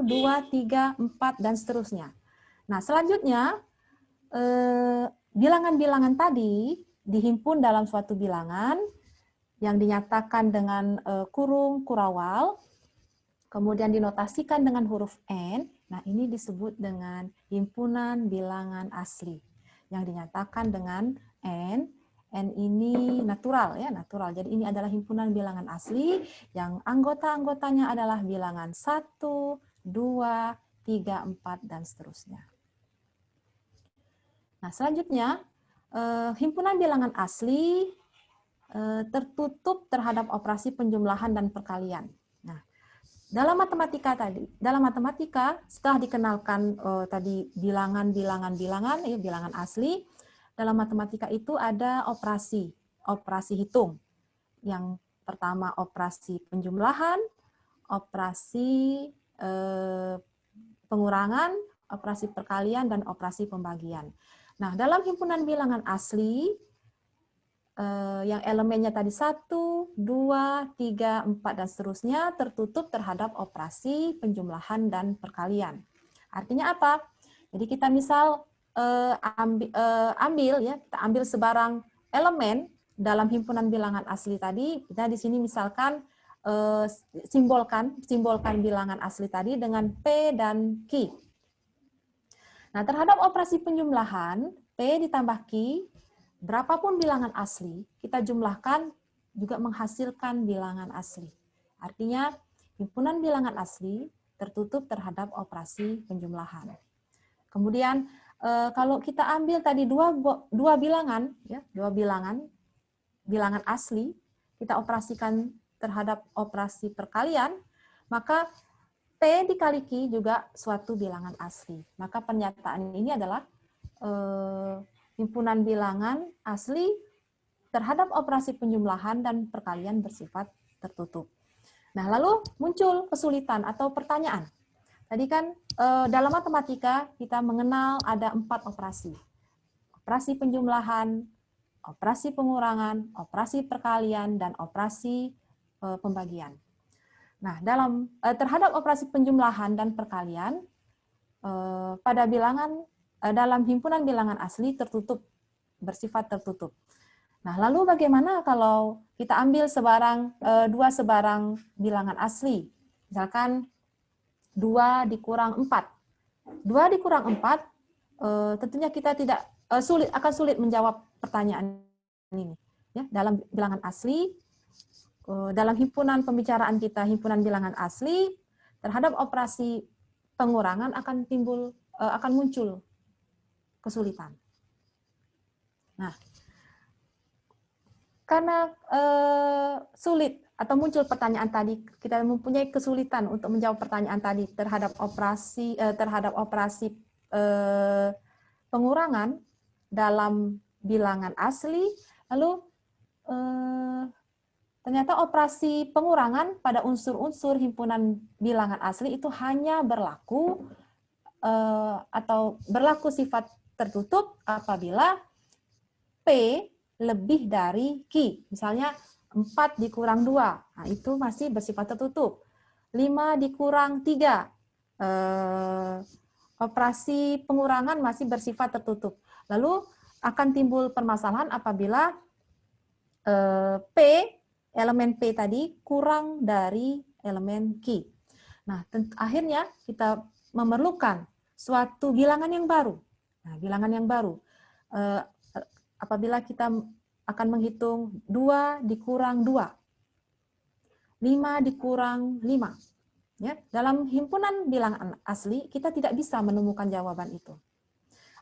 2, 3, 4, dan seterusnya. Nah, selanjutnya bilangan-bilangan tadi dihimpun dalam suatu bilangan yang dinyatakan dengan kurung kurawal, kemudian dinotasikan dengan huruf N. Nah, ini disebut dengan himpunan bilangan asli yang dinyatakan dengan N. N ini natural, ya, natural. Jadi ini adalah himpunan bilangan asli yang anggota-anggotanya adalah bilangan 1, 2, 3, 4, dan seterusnya. Nah, selanjutnya himpunan bilangan asli tertutup terhadap operasi penjumlahan dan perkalian. Nah, dalam matematika setelah dikenalkan tadi bilangan, ya, bilangan asli, dalam matematika itu ada operasi hitung. Yang pertama operasi penjumlahan, operasi pengurangan, operasi perkalian, dan operasi pembagian. Nah, dalam himpunan bilangan asli, yang elemennya tadi 1, 2, 3, 4, dan seterusnya tertutup terhadap operasi penjumlahan dan perkalian. Artinya apa? Jadi kita misal kita ambil sebarang elemen dalam himpunan bilangan asli tadi. Kita di sini misalkan simbolkan bilangan asli tadi dengan P dan Q. Nah, terhadap operasi penjumlahan, P ditambah Q, berapapun bilangan asli, kita jumlahkan juga menghasilkan bilangan asli. Artinya, himpunan bilangan asli tertutup terhadap operasi penjumlahan. Kemudian, kalau kita ambil tadi dua bilangan, ya, bilangan asli, kita operasikan terhadap operasi perkalian, maka P dikali Q juga suatu bilangan asli. Maka pernyataan ini adalah himpunan bilangan asli terhadap operasi penjumlahan dan perkalian bersifat tertutup. Nah, lalu muncul kesulitan atau pertanyaan. tadi kan dalam matematika kita mengenal ada 4 operasi. Operasi penjumlahan, operasi pengurangan, operasi perkalian, dan operasi pembagian. Nah, terhadap operasi penjumlahan dan perkalian, pada bilangan dalam himpunan bilangan asli tertutup, bersifat tertutup. Nah, lalu bagaimana kalau kita ambil dua sebarang bilangan asli? Misalkan 2 dikurang 4. 2 dikurang 4, tentunya kita akan sulit menjawab pertanyaan ini. Ya, dalam bilangan asli, dalam himpunan pembicaraan kita, himpunan bilangan asli, terhadap operasi pengurangan akan muncul kesulitan. Nah, karena sulit atau muncul pertanyaan tadi, kita mempunyai kesulitan untuk menjawab pertanyaan tadi terhadap operasi pengurangan dalam bilangan asli, lalu ternyata operasi pengurangan pada unsur-unsur himpunan bilangan asli itu hanya berlaku sifat tertutup apabila P lebih dari Q. Misalnya 4 dikurang 2, nah itu masih bersifat tertutup. 5 dikurang 3, operasi pengurangan masih bersifat tertutup. Lalu akan timbul permasalahan apabila elemen P tadi kurang dari elemen Q. Nah, akhirnya kita memerlukan suatu bilangan yang baru. Nah, bilangan yang baru. Apabila kita akan menghitung 2 dikurang 2, 5 dikurang 5. Ya, dalam himpunan bilangan asli, kita tidak bisa menemukan jawaban itu.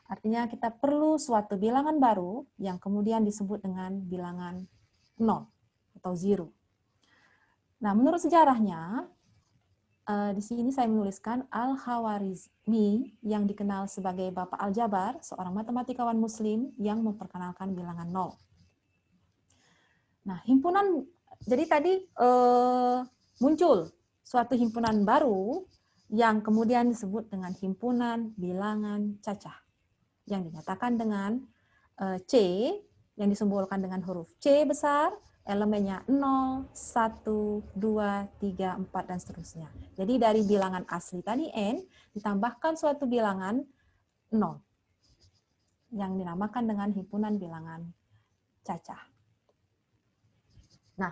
Artinya kita perlu suatu bilangan baru yang kemudian disebut dengan bilangan 0 atau 0. Nah, menurut sejarahnya, di sini saya menuliskan Al-Khawarizmi yang dikenal sebagai Bapak Aljabar, seorang matematikawan muslim yang memperkenalkan bilangan 0. Nah, jadi tadi muncul suatu himpunan baru yang kemudian disebut dengan himpunan bilangan cacah, yang dinyatakan dengan C, yang disimbolkan dengan huruf C besar, elemennya 0, 1, 2, 3, 4, dan seterusnya. Jadi dari bilangan asli tadi N, ditambahkan suatu bilangan 0, yang dinamakan dengan himpunan bilangan cacah. Nah,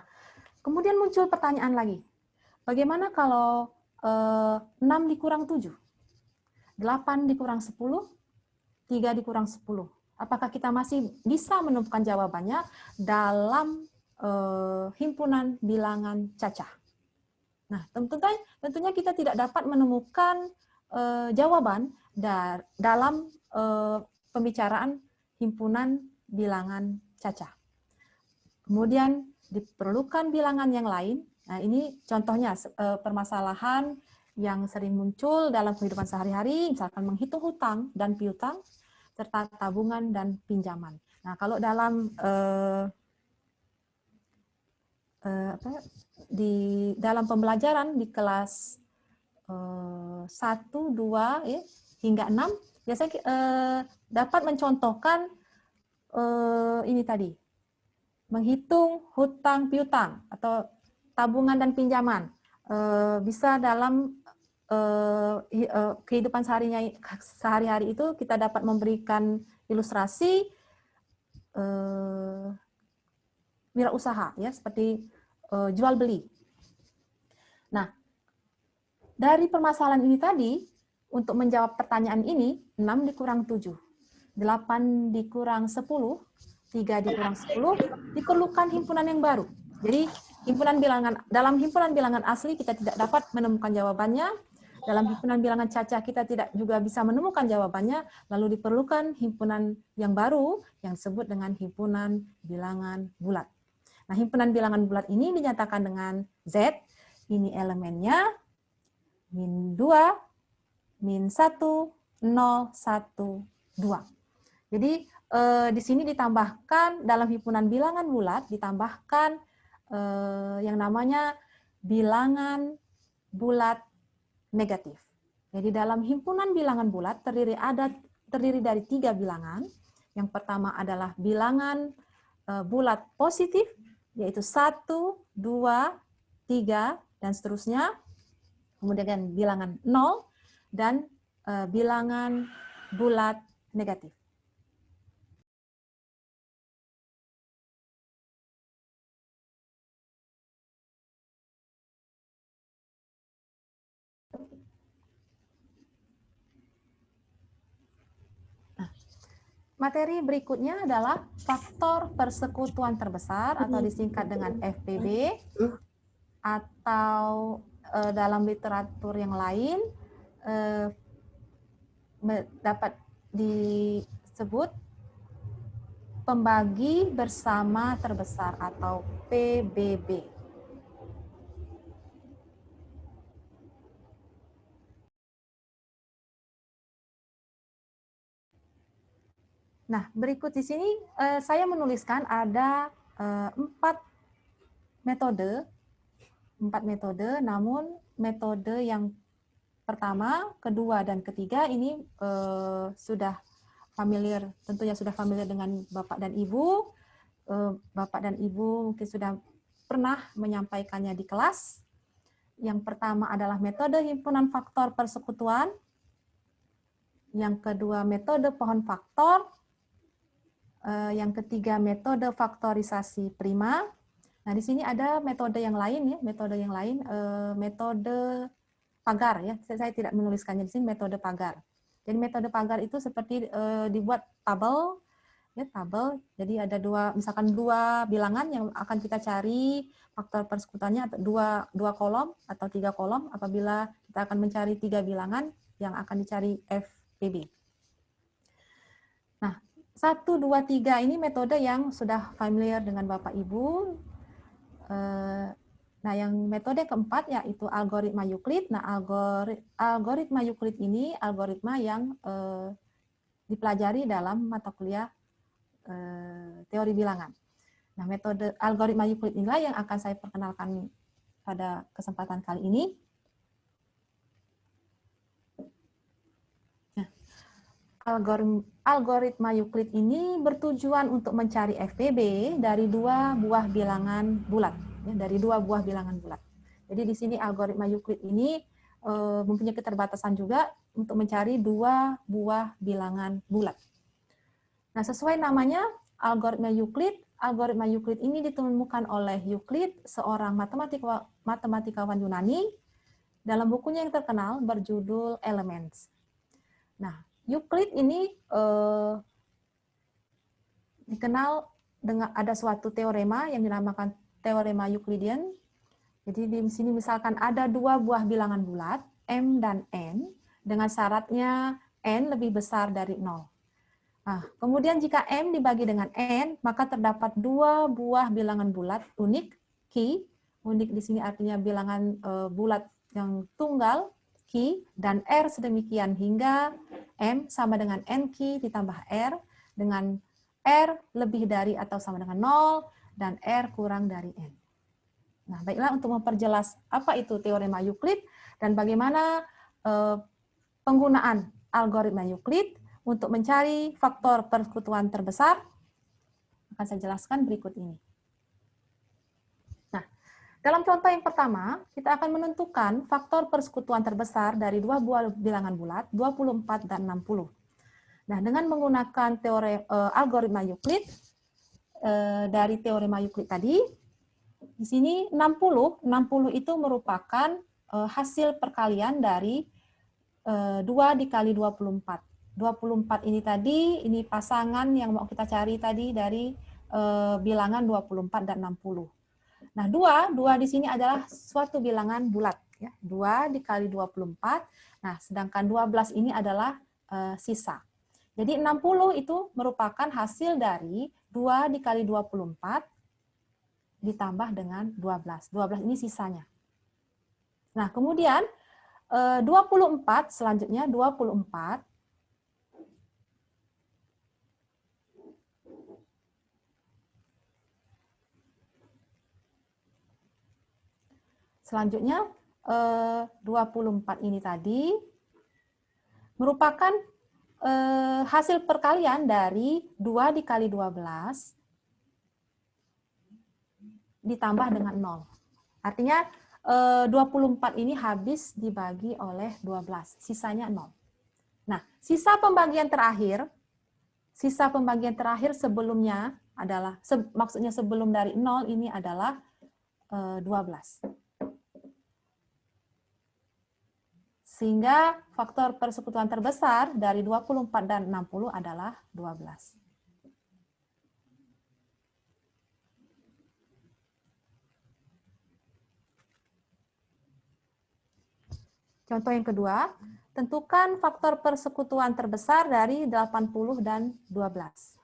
kemudian muncul pertanyaan lagi. Bagaimana kalau 6 dikurang 7? 8 dikurang 10? 3 dikurang 10? Apakah kita masih bisa menemukan jawabannya dalam himpunan bilangan cacah? Nah, tentunya kita tidak dapat menemukan jawaban dalam pembicaraan himpunan bilangan cacah. Kemudian diperlukan bilangan yang lain. Nah, ini contohnya permasalahan yang sering muncul dalam kehidupan sehari-hari, misalkan menghitung hutang dan piutang, serta tabungan dan pinjaman. Nah, kalau dalam dalam pembelajaran di kelas 1, 2 hingga 6, biasanya dapat mencontohkan ini tadi, menghitung hutang piutang atau tabungan dan pinjaman. Bisa dalam kehidupan sehari-hari itu kita dapat memberikan ilustrasi wirausaha, ya, seperti jual beli. Nah, dari permasalahan ini tadi, untuk menjawab pertanyaan ini, 6 dikurang 7, 8 dikurang 10, 3 dikurang 10, diperlukan himpunan yang baru. Jadi dalam himpunan bilangan asli kita tidak dapat menemukan jawabannya, dalam himpunan bilangan cacah kita tidak juga bisa menemukan jawabannya, lalu diperlukan himpunan yang baru yang disebut dengan himpunan bilangan bulat. Nah, himpunan bilangan bulat ini dinyatakan dengan Z, ini elemennya min 2, min 1, 0, 1, 2. Jadi di sini ditambahkan dalam himpunan bilangan bulat, ditambahkan yang namanya bilangan bulat negatif. Jadi dalam himpunan bilangan bulat terdiri dari 3 bilangan. Yang pertama adalah bilangan bulat positif, yaitu 1, 2, 3, dan seterusnya. Kemudian bilangan 0 dan bilangan bulat negatif. Materi berikutnya adalah faktor persekutuan terbesar atau disingkat dengan FPB, atau dalam literatur yang lain dapat disebut pembagi bersama terbesar atau PBB. Nah, berikut di sini saya menuliskan ada 4 metode, namun metode yang pertama, kedua, dan ketiga ini sudah familiar, tentunya sudah familiar dengan Bapak dan Ibu. Bapak dan Ibu mungkin sudah pernah menyampaikannya di kelas. Yang pertama adalah metode himpunan faktor persekutuan. Yang kedua, metode pohon faktor. Yang ketiga, metode faktorisasi prima. Nah, di sini ada metode yang lain ya, metode pagar ya. Saya tidak menuliskannya di sini, metode pagar. Jadi metode pagar itu seperti dibuat tabel ya, tabel. Jadi ada misalkan 2 bilangan yang akan kita cari faktor persekutuannya, atau 2 kolom atau 3 kolom apabila kita akan mencari 3 bilangan yang akan dicari FPB. Nah, 1, 2, 3 ini metode yang sudah familiar dengan Bapak Ibu. Nah, yang metode keempat yaitu algoritma Euclid. Nah, algoritma Euclid ini algoritma yang dipelajari dalam mata kuliah teori bilangan. Nah, metode algoritma Euclid inilah yang akan saya perkenalkan pada kesempatan kali ini. Algoritma Euclid ini bertujuan untuk mencari FPB dari 2 buah bilangan bulat, ya, dari 2 buah bilangan bulat. Jadi di sini algoritma Euclid ini mempunyai keterbatasan juga untuk mencari 2 buah bilangan bulat. Nah, sesuai namanya algoritma Euclid ini ditemukan oleh Euclid, seorang matematikawan Yunani, dalam bukunya yang terkenal berjudul Elements. Nah, Euclid ini dikenal dengan ada suatu teorema yang dinamakan teorema Euclidean. Jadi di sini misalkan ada 2 buah bilangan bulat, M dan N, dengan syaratnya N lebih besar dari 0. Nah, kemudian jika M dibagi dengan N, maka terdapat 2 buah bilangan bulat unik, Q. Unik di sini artinya bilangan bulat yang tunggal, Q, dan R sedemikian hingga M sama dengan NQ ditambah R, dengan R lebih dari atau sama dengan 0, dan R kurang dari N. Nah, baiklah, untuk memperjelas apa itu teorema Euclid dan bagaimana penggunaan algoritma Euclid untuk mencari faktor persekutuan terbesar, akan saya jelaskan berikut ini. Nah, dalam contoh yang pertama, kita akan menentukan faktor persekutuan terbesar dari 2 buah bilangan bulat, 24 dan 60. Nah, dengan menggunakan teori algoritma Euclid, dari teorema Euclid tadi, di sini 60 itu merupakan hasil perkalian dari 2 dikali 24. 24 ini tadi, ini pasangan yang mau kita cari tadi dari bilangan 24 dan 60. Nah, 2 di sini adalah suatu bilangan bulat. Ya. 2 dikali 24, nah sedangkan 12 ini adalah sisa. Jadi 60 itu merupakan hasil dari 2 dikali 24 ditambah dengan 12. 12 ini sisanya. Nah, kemudian 24 selanjutnya 24 selanjutnya 24 ini tadi merupakan hasil perkalian dari 2 dikali 12 ditambah dengan 0. Artinya 24 ini habis dibagi oleh 12, sisanya 0. Nah, sisa pembagian terakhir sebelumnya adalah, maksudnya sebelum dari 0 ini adalah 12. Sehingga faktor persekutuan terbesar dari 24 dan 60 adalah 12. Contoh yang kedua, tentukan faktor persekutuan terbesar dari 80 dan 12.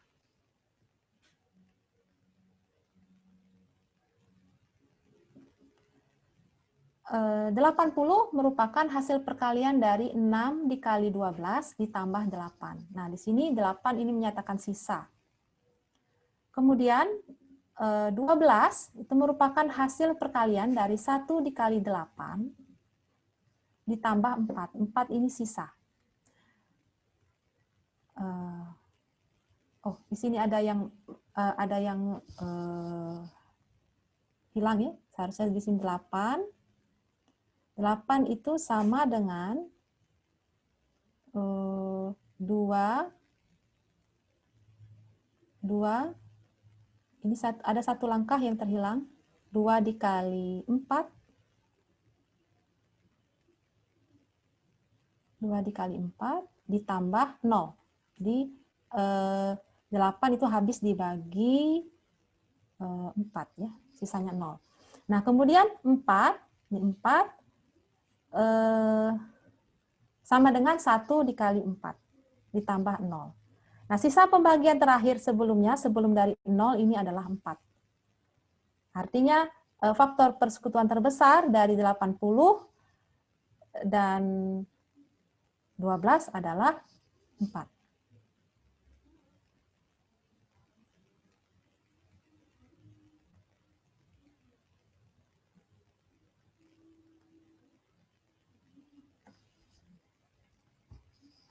Eh, 80 merupakan hasil perkalian dari 6 dikali 12 ditambah 8. Nah, di sini 8 ini menyatakan sisa. Kemudian 12 itu merupakan hasil perkalian dari 1 dikali 8 ditambah 4. 4 ini sisa. Oh, di sini ada yang hilang ya. Seharusnya di sini 8. 8 itu sama dengan 2. Ini ada satu langkah yang terhilang. 2 dikali 4. 2 dikali 4 ditambah 0. Jadi 8 itu habis dibagi 4 ya, sisanya 0. Nah, kemudian 4 sama dengan 1 dikali 4 ditambah 0. Nah, sisa pembagian terakhir sebelumnya, sebelum dari 0 ini adalah 4. Artinya faktor persekutuan terbesar dari 80 dan 12 adalah 4.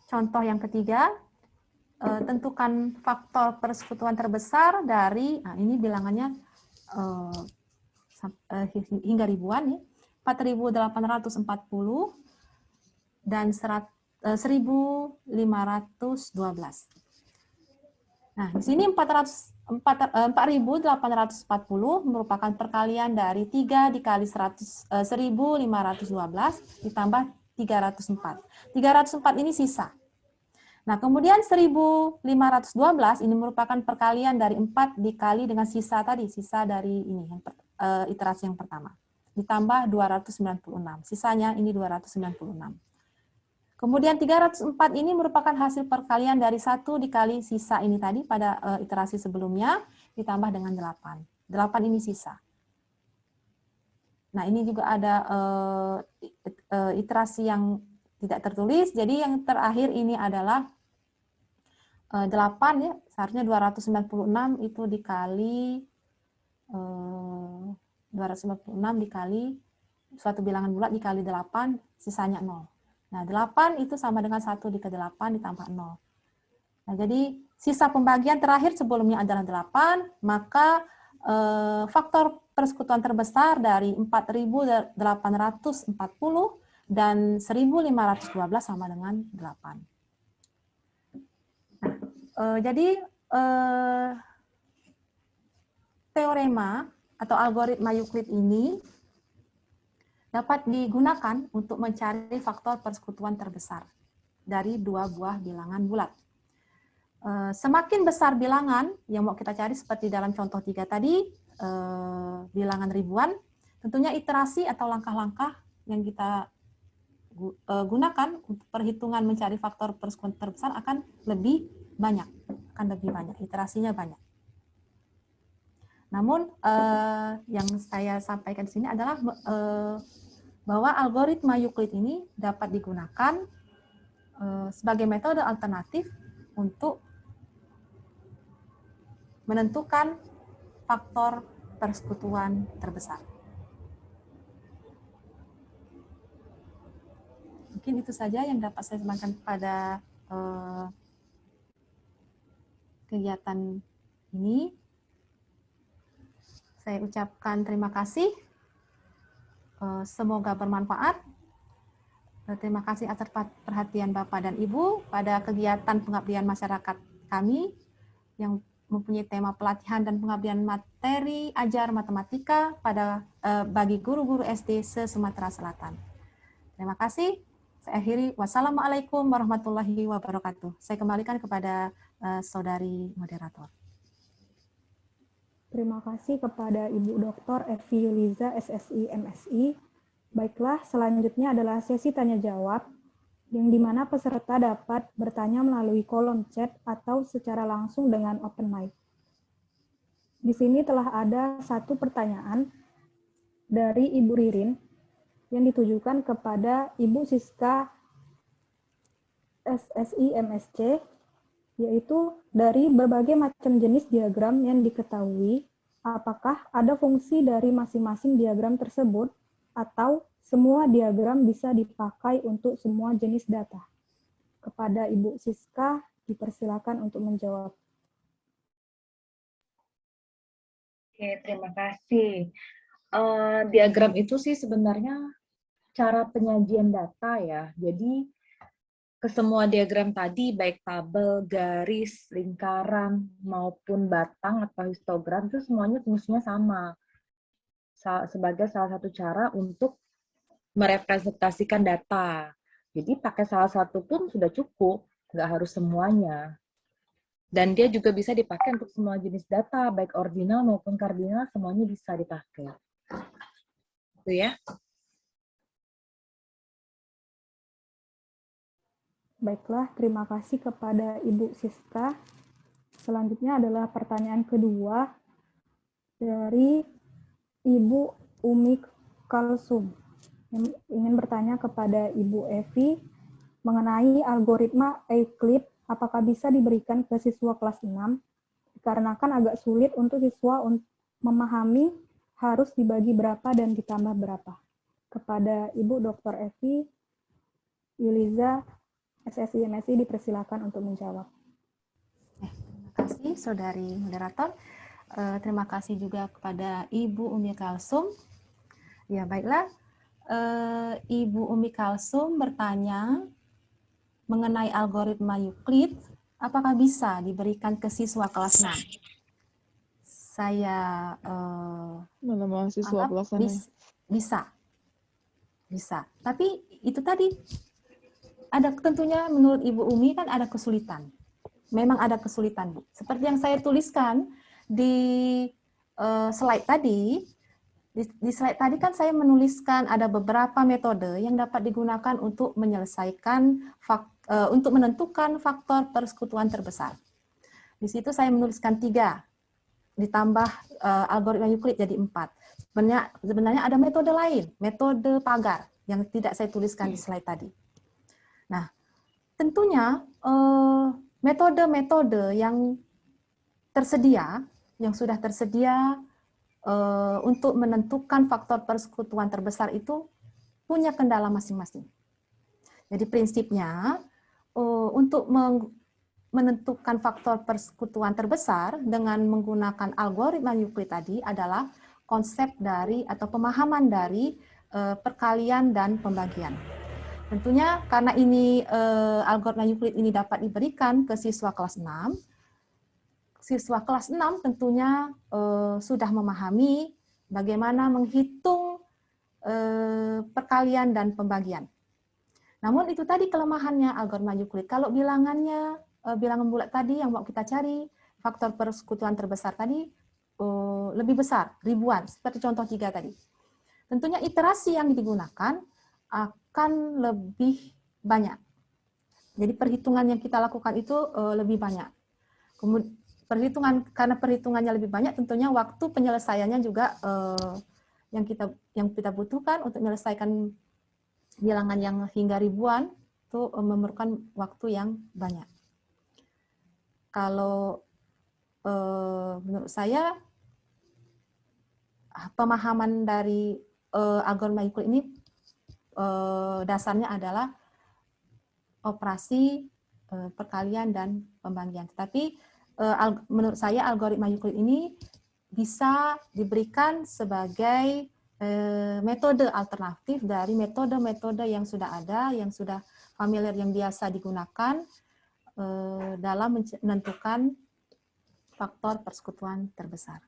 Contoh yang ketiga, tentukan faktor persekutuan terbesar dari, nah ini bilangannya hingga ribuan ya, 4.840 dan 1.512. Nah, di sini 4.840 merupakan perkalian dari 3 dikali 1.512 ditambah 304. 304 ini sisa. Nah, kemudian 1.512 ini merupakan perkalian dari 4 dikali dengan sisa tadi, sisa dari ini, iterasi yang pertama. Ditambah 296. Sisanya ini 296. Kemudian 304 ini merupakan hasil perkalian dari 1 dikali sisa ini tadi pada iterasi sebelumnya, ditambah dengan 8. 8 ini sisa. Nah, ini juga ada iterasi yang tidak tertulis, jadi yang terakhir ini adalah 8 ya, seharusnya 296 itu dikali 296 dikali suatu bilangan bulat dikali 8, sisanya 0. Nah, 8 itu sama dengan 1 dikali 8 ditambah 0. Nah, jadi sisa pembagian terakhir sebelumnya adalah 8, maka faktor persekutuan terbesar dari 4.840 dan 1.512 sama dengan 8. Nah, jadi teorema atau algoritma Euclid ini dapat digunakan untuk mencari faktor persekutuan terbesar dari dua buah bilangan bulat. Semakin besar bilangan yang mau kita cari seperti dalam contoh 3 tadi, bilangan ribuan, tentunya iterasi atau langkah-langkah yang kita gunakan untuk perhitungan mencari faktor persekutuan terbesar akan lebih banyak, iterasinya banyak. Namun yang saya sampaikan di sini adalah bahwa algoritma Euclid ini dapat digunakan sebagai metode alternatif untuk menentukan faktor persekutuan terbesar. Mungkin itu saja yang dapat saya sampaikan pada kegiatan ini. Saya ucapkan terima kasih. Semoga bermanfaat. Terima kasih atas perhatian Bapak dan Ibu pada kegiatan pengabdian masyarakat kami yang mempunyai tema pelatihan dan pengabdian materi ajar matematika bagi guru-guru SD se-Sumatera Selatan. Terima kasih. Saya akhiri. Wassalamualaikum warahmatullahi wabarakatuh. Saya kembalikan kepada saudari moderator. Terima kasih kepada Ibu Dr. Evi Yuliza, SSI, MSI. Baiklah, selanjutnya adalah sesi tanya jawab, yang dimana peserta dapat bertanya melalui kolom chat atau secara langsung dengan open mic. Di sini telah ada satu pertanyaan dari Ibu Ririn yang ditujukan kepada Ibu Siska SSI MSC, yaitu dari berbagai macam jenis diagram yang diketahui, apakah ada fungsi dari masing-masing diagram tersebut atau semua diagram bisa dipakai untuk semua jenis data? Kepada Ibu Siska, dipersilakan untuk menjawab. Oke, terima kasih. Diagram itu sih sebenarnya cara penyajian data ya. Jadi ke semua diagram tadi, baik tabel, garis, lingkaran, maupun batang atau histogram, itu semuanya fungsinya sama. Sebagai salah satu cara untuk merepresentasikan data. Jadi pakai salah satu pun sudah cukup, nggak harus semuanya. Dan dia juga bisa dipakai untuk semua jenis data, baik ordinal maupun kardinal, semuanya bisa dipakai. Itu ya. Baiklah, terima kasih kepada Ibu Siska. Selanjutnya adalah pertanyaan kedua dari Ibu Umi Kalsum, yang ingin bertanya kepada Ibu Evi mengenai algoritma Euclid, apakah bisa diberikan ke siswa kelas 6, dikarenakan agak sulit untuk siswa memahami harus dibagi berapa dan ditambah berapa. Kepada Ibu Dr. Evi Yuliza, SSI MSI, dipersilakan untuk menjawab. Terima kasih, Saudari Moderator. Terima kasih juga kepada Ibu Umi Kalsum. Ya, baiklah. Ibu Umi Kalsum bertanya mengenai algoritma Euclid, apakah bisa diberikan ke siswa kelas 6? Saya Mana mahasiswa kelas 6? Bisa. Tapi itu tadi, ada tentunya menurut Ibu Umi kan ada kesulitan. Memang ada kesulitan, Bu. Seperti yang saya tuliskan di slide tadi, di slide tadi kan saya menuliskan ada beberapa metode yang dapat digunakan untuk menyelesaikan, untuk menentukan faktor persekutuan terbesar. Di situ saya menuliskan 3, ditambah algoritma Euclid jadi 4. Sebenarnya ada metode lain, metode pagar, yang tidak saya tuliskan di slide tadi. Nah, tentunya metode-metode yang tersedia, yang sudah tersedia untuk menentukan faktor persekutuan terbesar itu punya kendala masing-masing. Jadi prinsipnya untuk menentukan faktor persekutuan terbesar dengan menggunakan algoritma Euclid tadi adalah konsep dari atau pemahaman dari perkalian dan pembagian. Tentunya karena ini algoritma Euclid ini dapat diberikan ke siswa kelas 6, siswa kelas 6 tentunya sudah memahami bagaimana menghitung perkalian dan pembagian. Namun itu tadi kelemahannya algoritma Euclid. Kalau bilangannya, bilangan bulat tadi yang mau kita cari, faktor persekutuan terbesar tadi lebih besar, ribuan, seperti contoh 3 tadi. Tentunya iterasi yang digunakan akan lebih banyak. Jadi perhitungan yang kita lakukan itu lebih banyak. Kemudian karena perhitungannya lebih banyak, tentunya waktu penyelesaiannya juga yang kita butuhkan untuk menyelesaikan bilangan yang hingga ribuan itu memerlukan waktu yang banyak. Kalau menurut saya pemahaman dari algoritma Euclid ini dasarnya adalah operasi perkalian dan pembagian. Tetapi menurut saya algoritma Euclid ini bisa diberikan sebagai metode alternatif dari metode-metode yang sudah ada, yang sudah familiar, yang biasa digunakan dalam menentukan faktor persekutuan terbesar.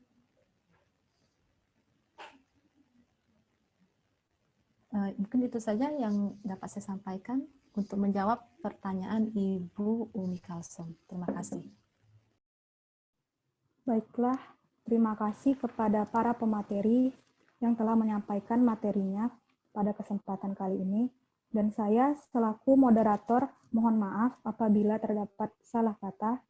Mungkin itu saja yang dapat saya sampaikan untuk menjawab pertanyaan Ibu Umi Kalsum. Terima kasih. Baiklah, terima kasih kepada para pemateri yang telah menyampaikan materinya pada kesempatan kali ini. Dan saya selaku moderator mohon maaf apabila terdapat salah kata,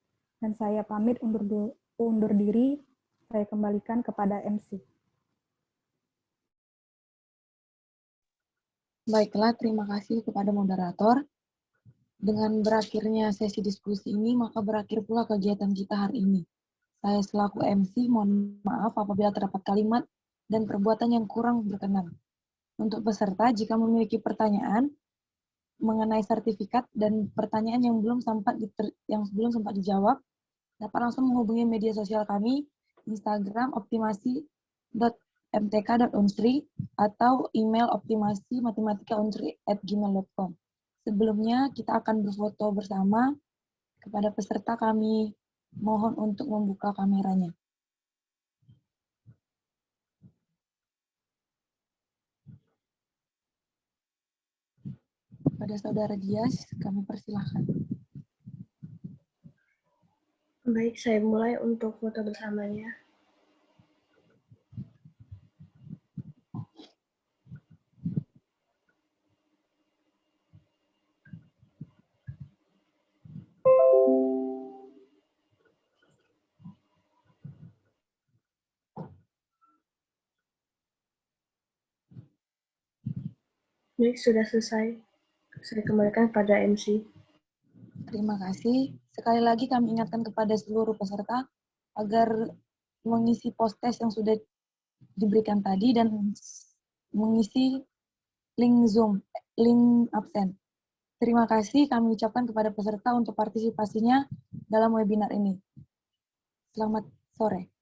dan saya pamit undur diri, saya kembalikan kepada MC. Baiklah, terima kasih kepada moderator. Dengan berakhirnya sesi diskusi ini, maka berakhir pula kegiatan kita hari ini. Saya selaku MC mohon maaf apabila terdapat kalimat dan perbuatan yang kurang berkenan. Untuk peserta, jika memiliki pertanyaan mengenai sertifikat dan pertanyaan yang belum sempat dijawab, dapat langsung menghubungi media sosial kami, Instagram optimasi.mtk.unsri atau email optimasimatematikaunsri@gmail.com. Sebelumnya, kita akan berfoto bersama. Kepada peserta kami mohon untuk membuka kameranya. Pada Saudara Dias, kami persilahkan. Baik, saya mulai untuk foto bersamanya. Baik, sudah selesai. Saya kembalikan pada MC. Terima kasih. Sekali lagi kami ingatkan kepada seluruh peserta agar mengisi post-test yang sudah diberikan tadi dan mengisi link Zoom, link absen. Terima kasih kami ucapkan kepada peserta untuk partisipasinya dalam webinar ini. Selamat sore.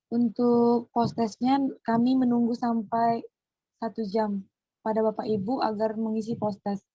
Untuk post-testnya kami menunggu sampai 1 jam pada Bapak Ibu agar mengisi post-test.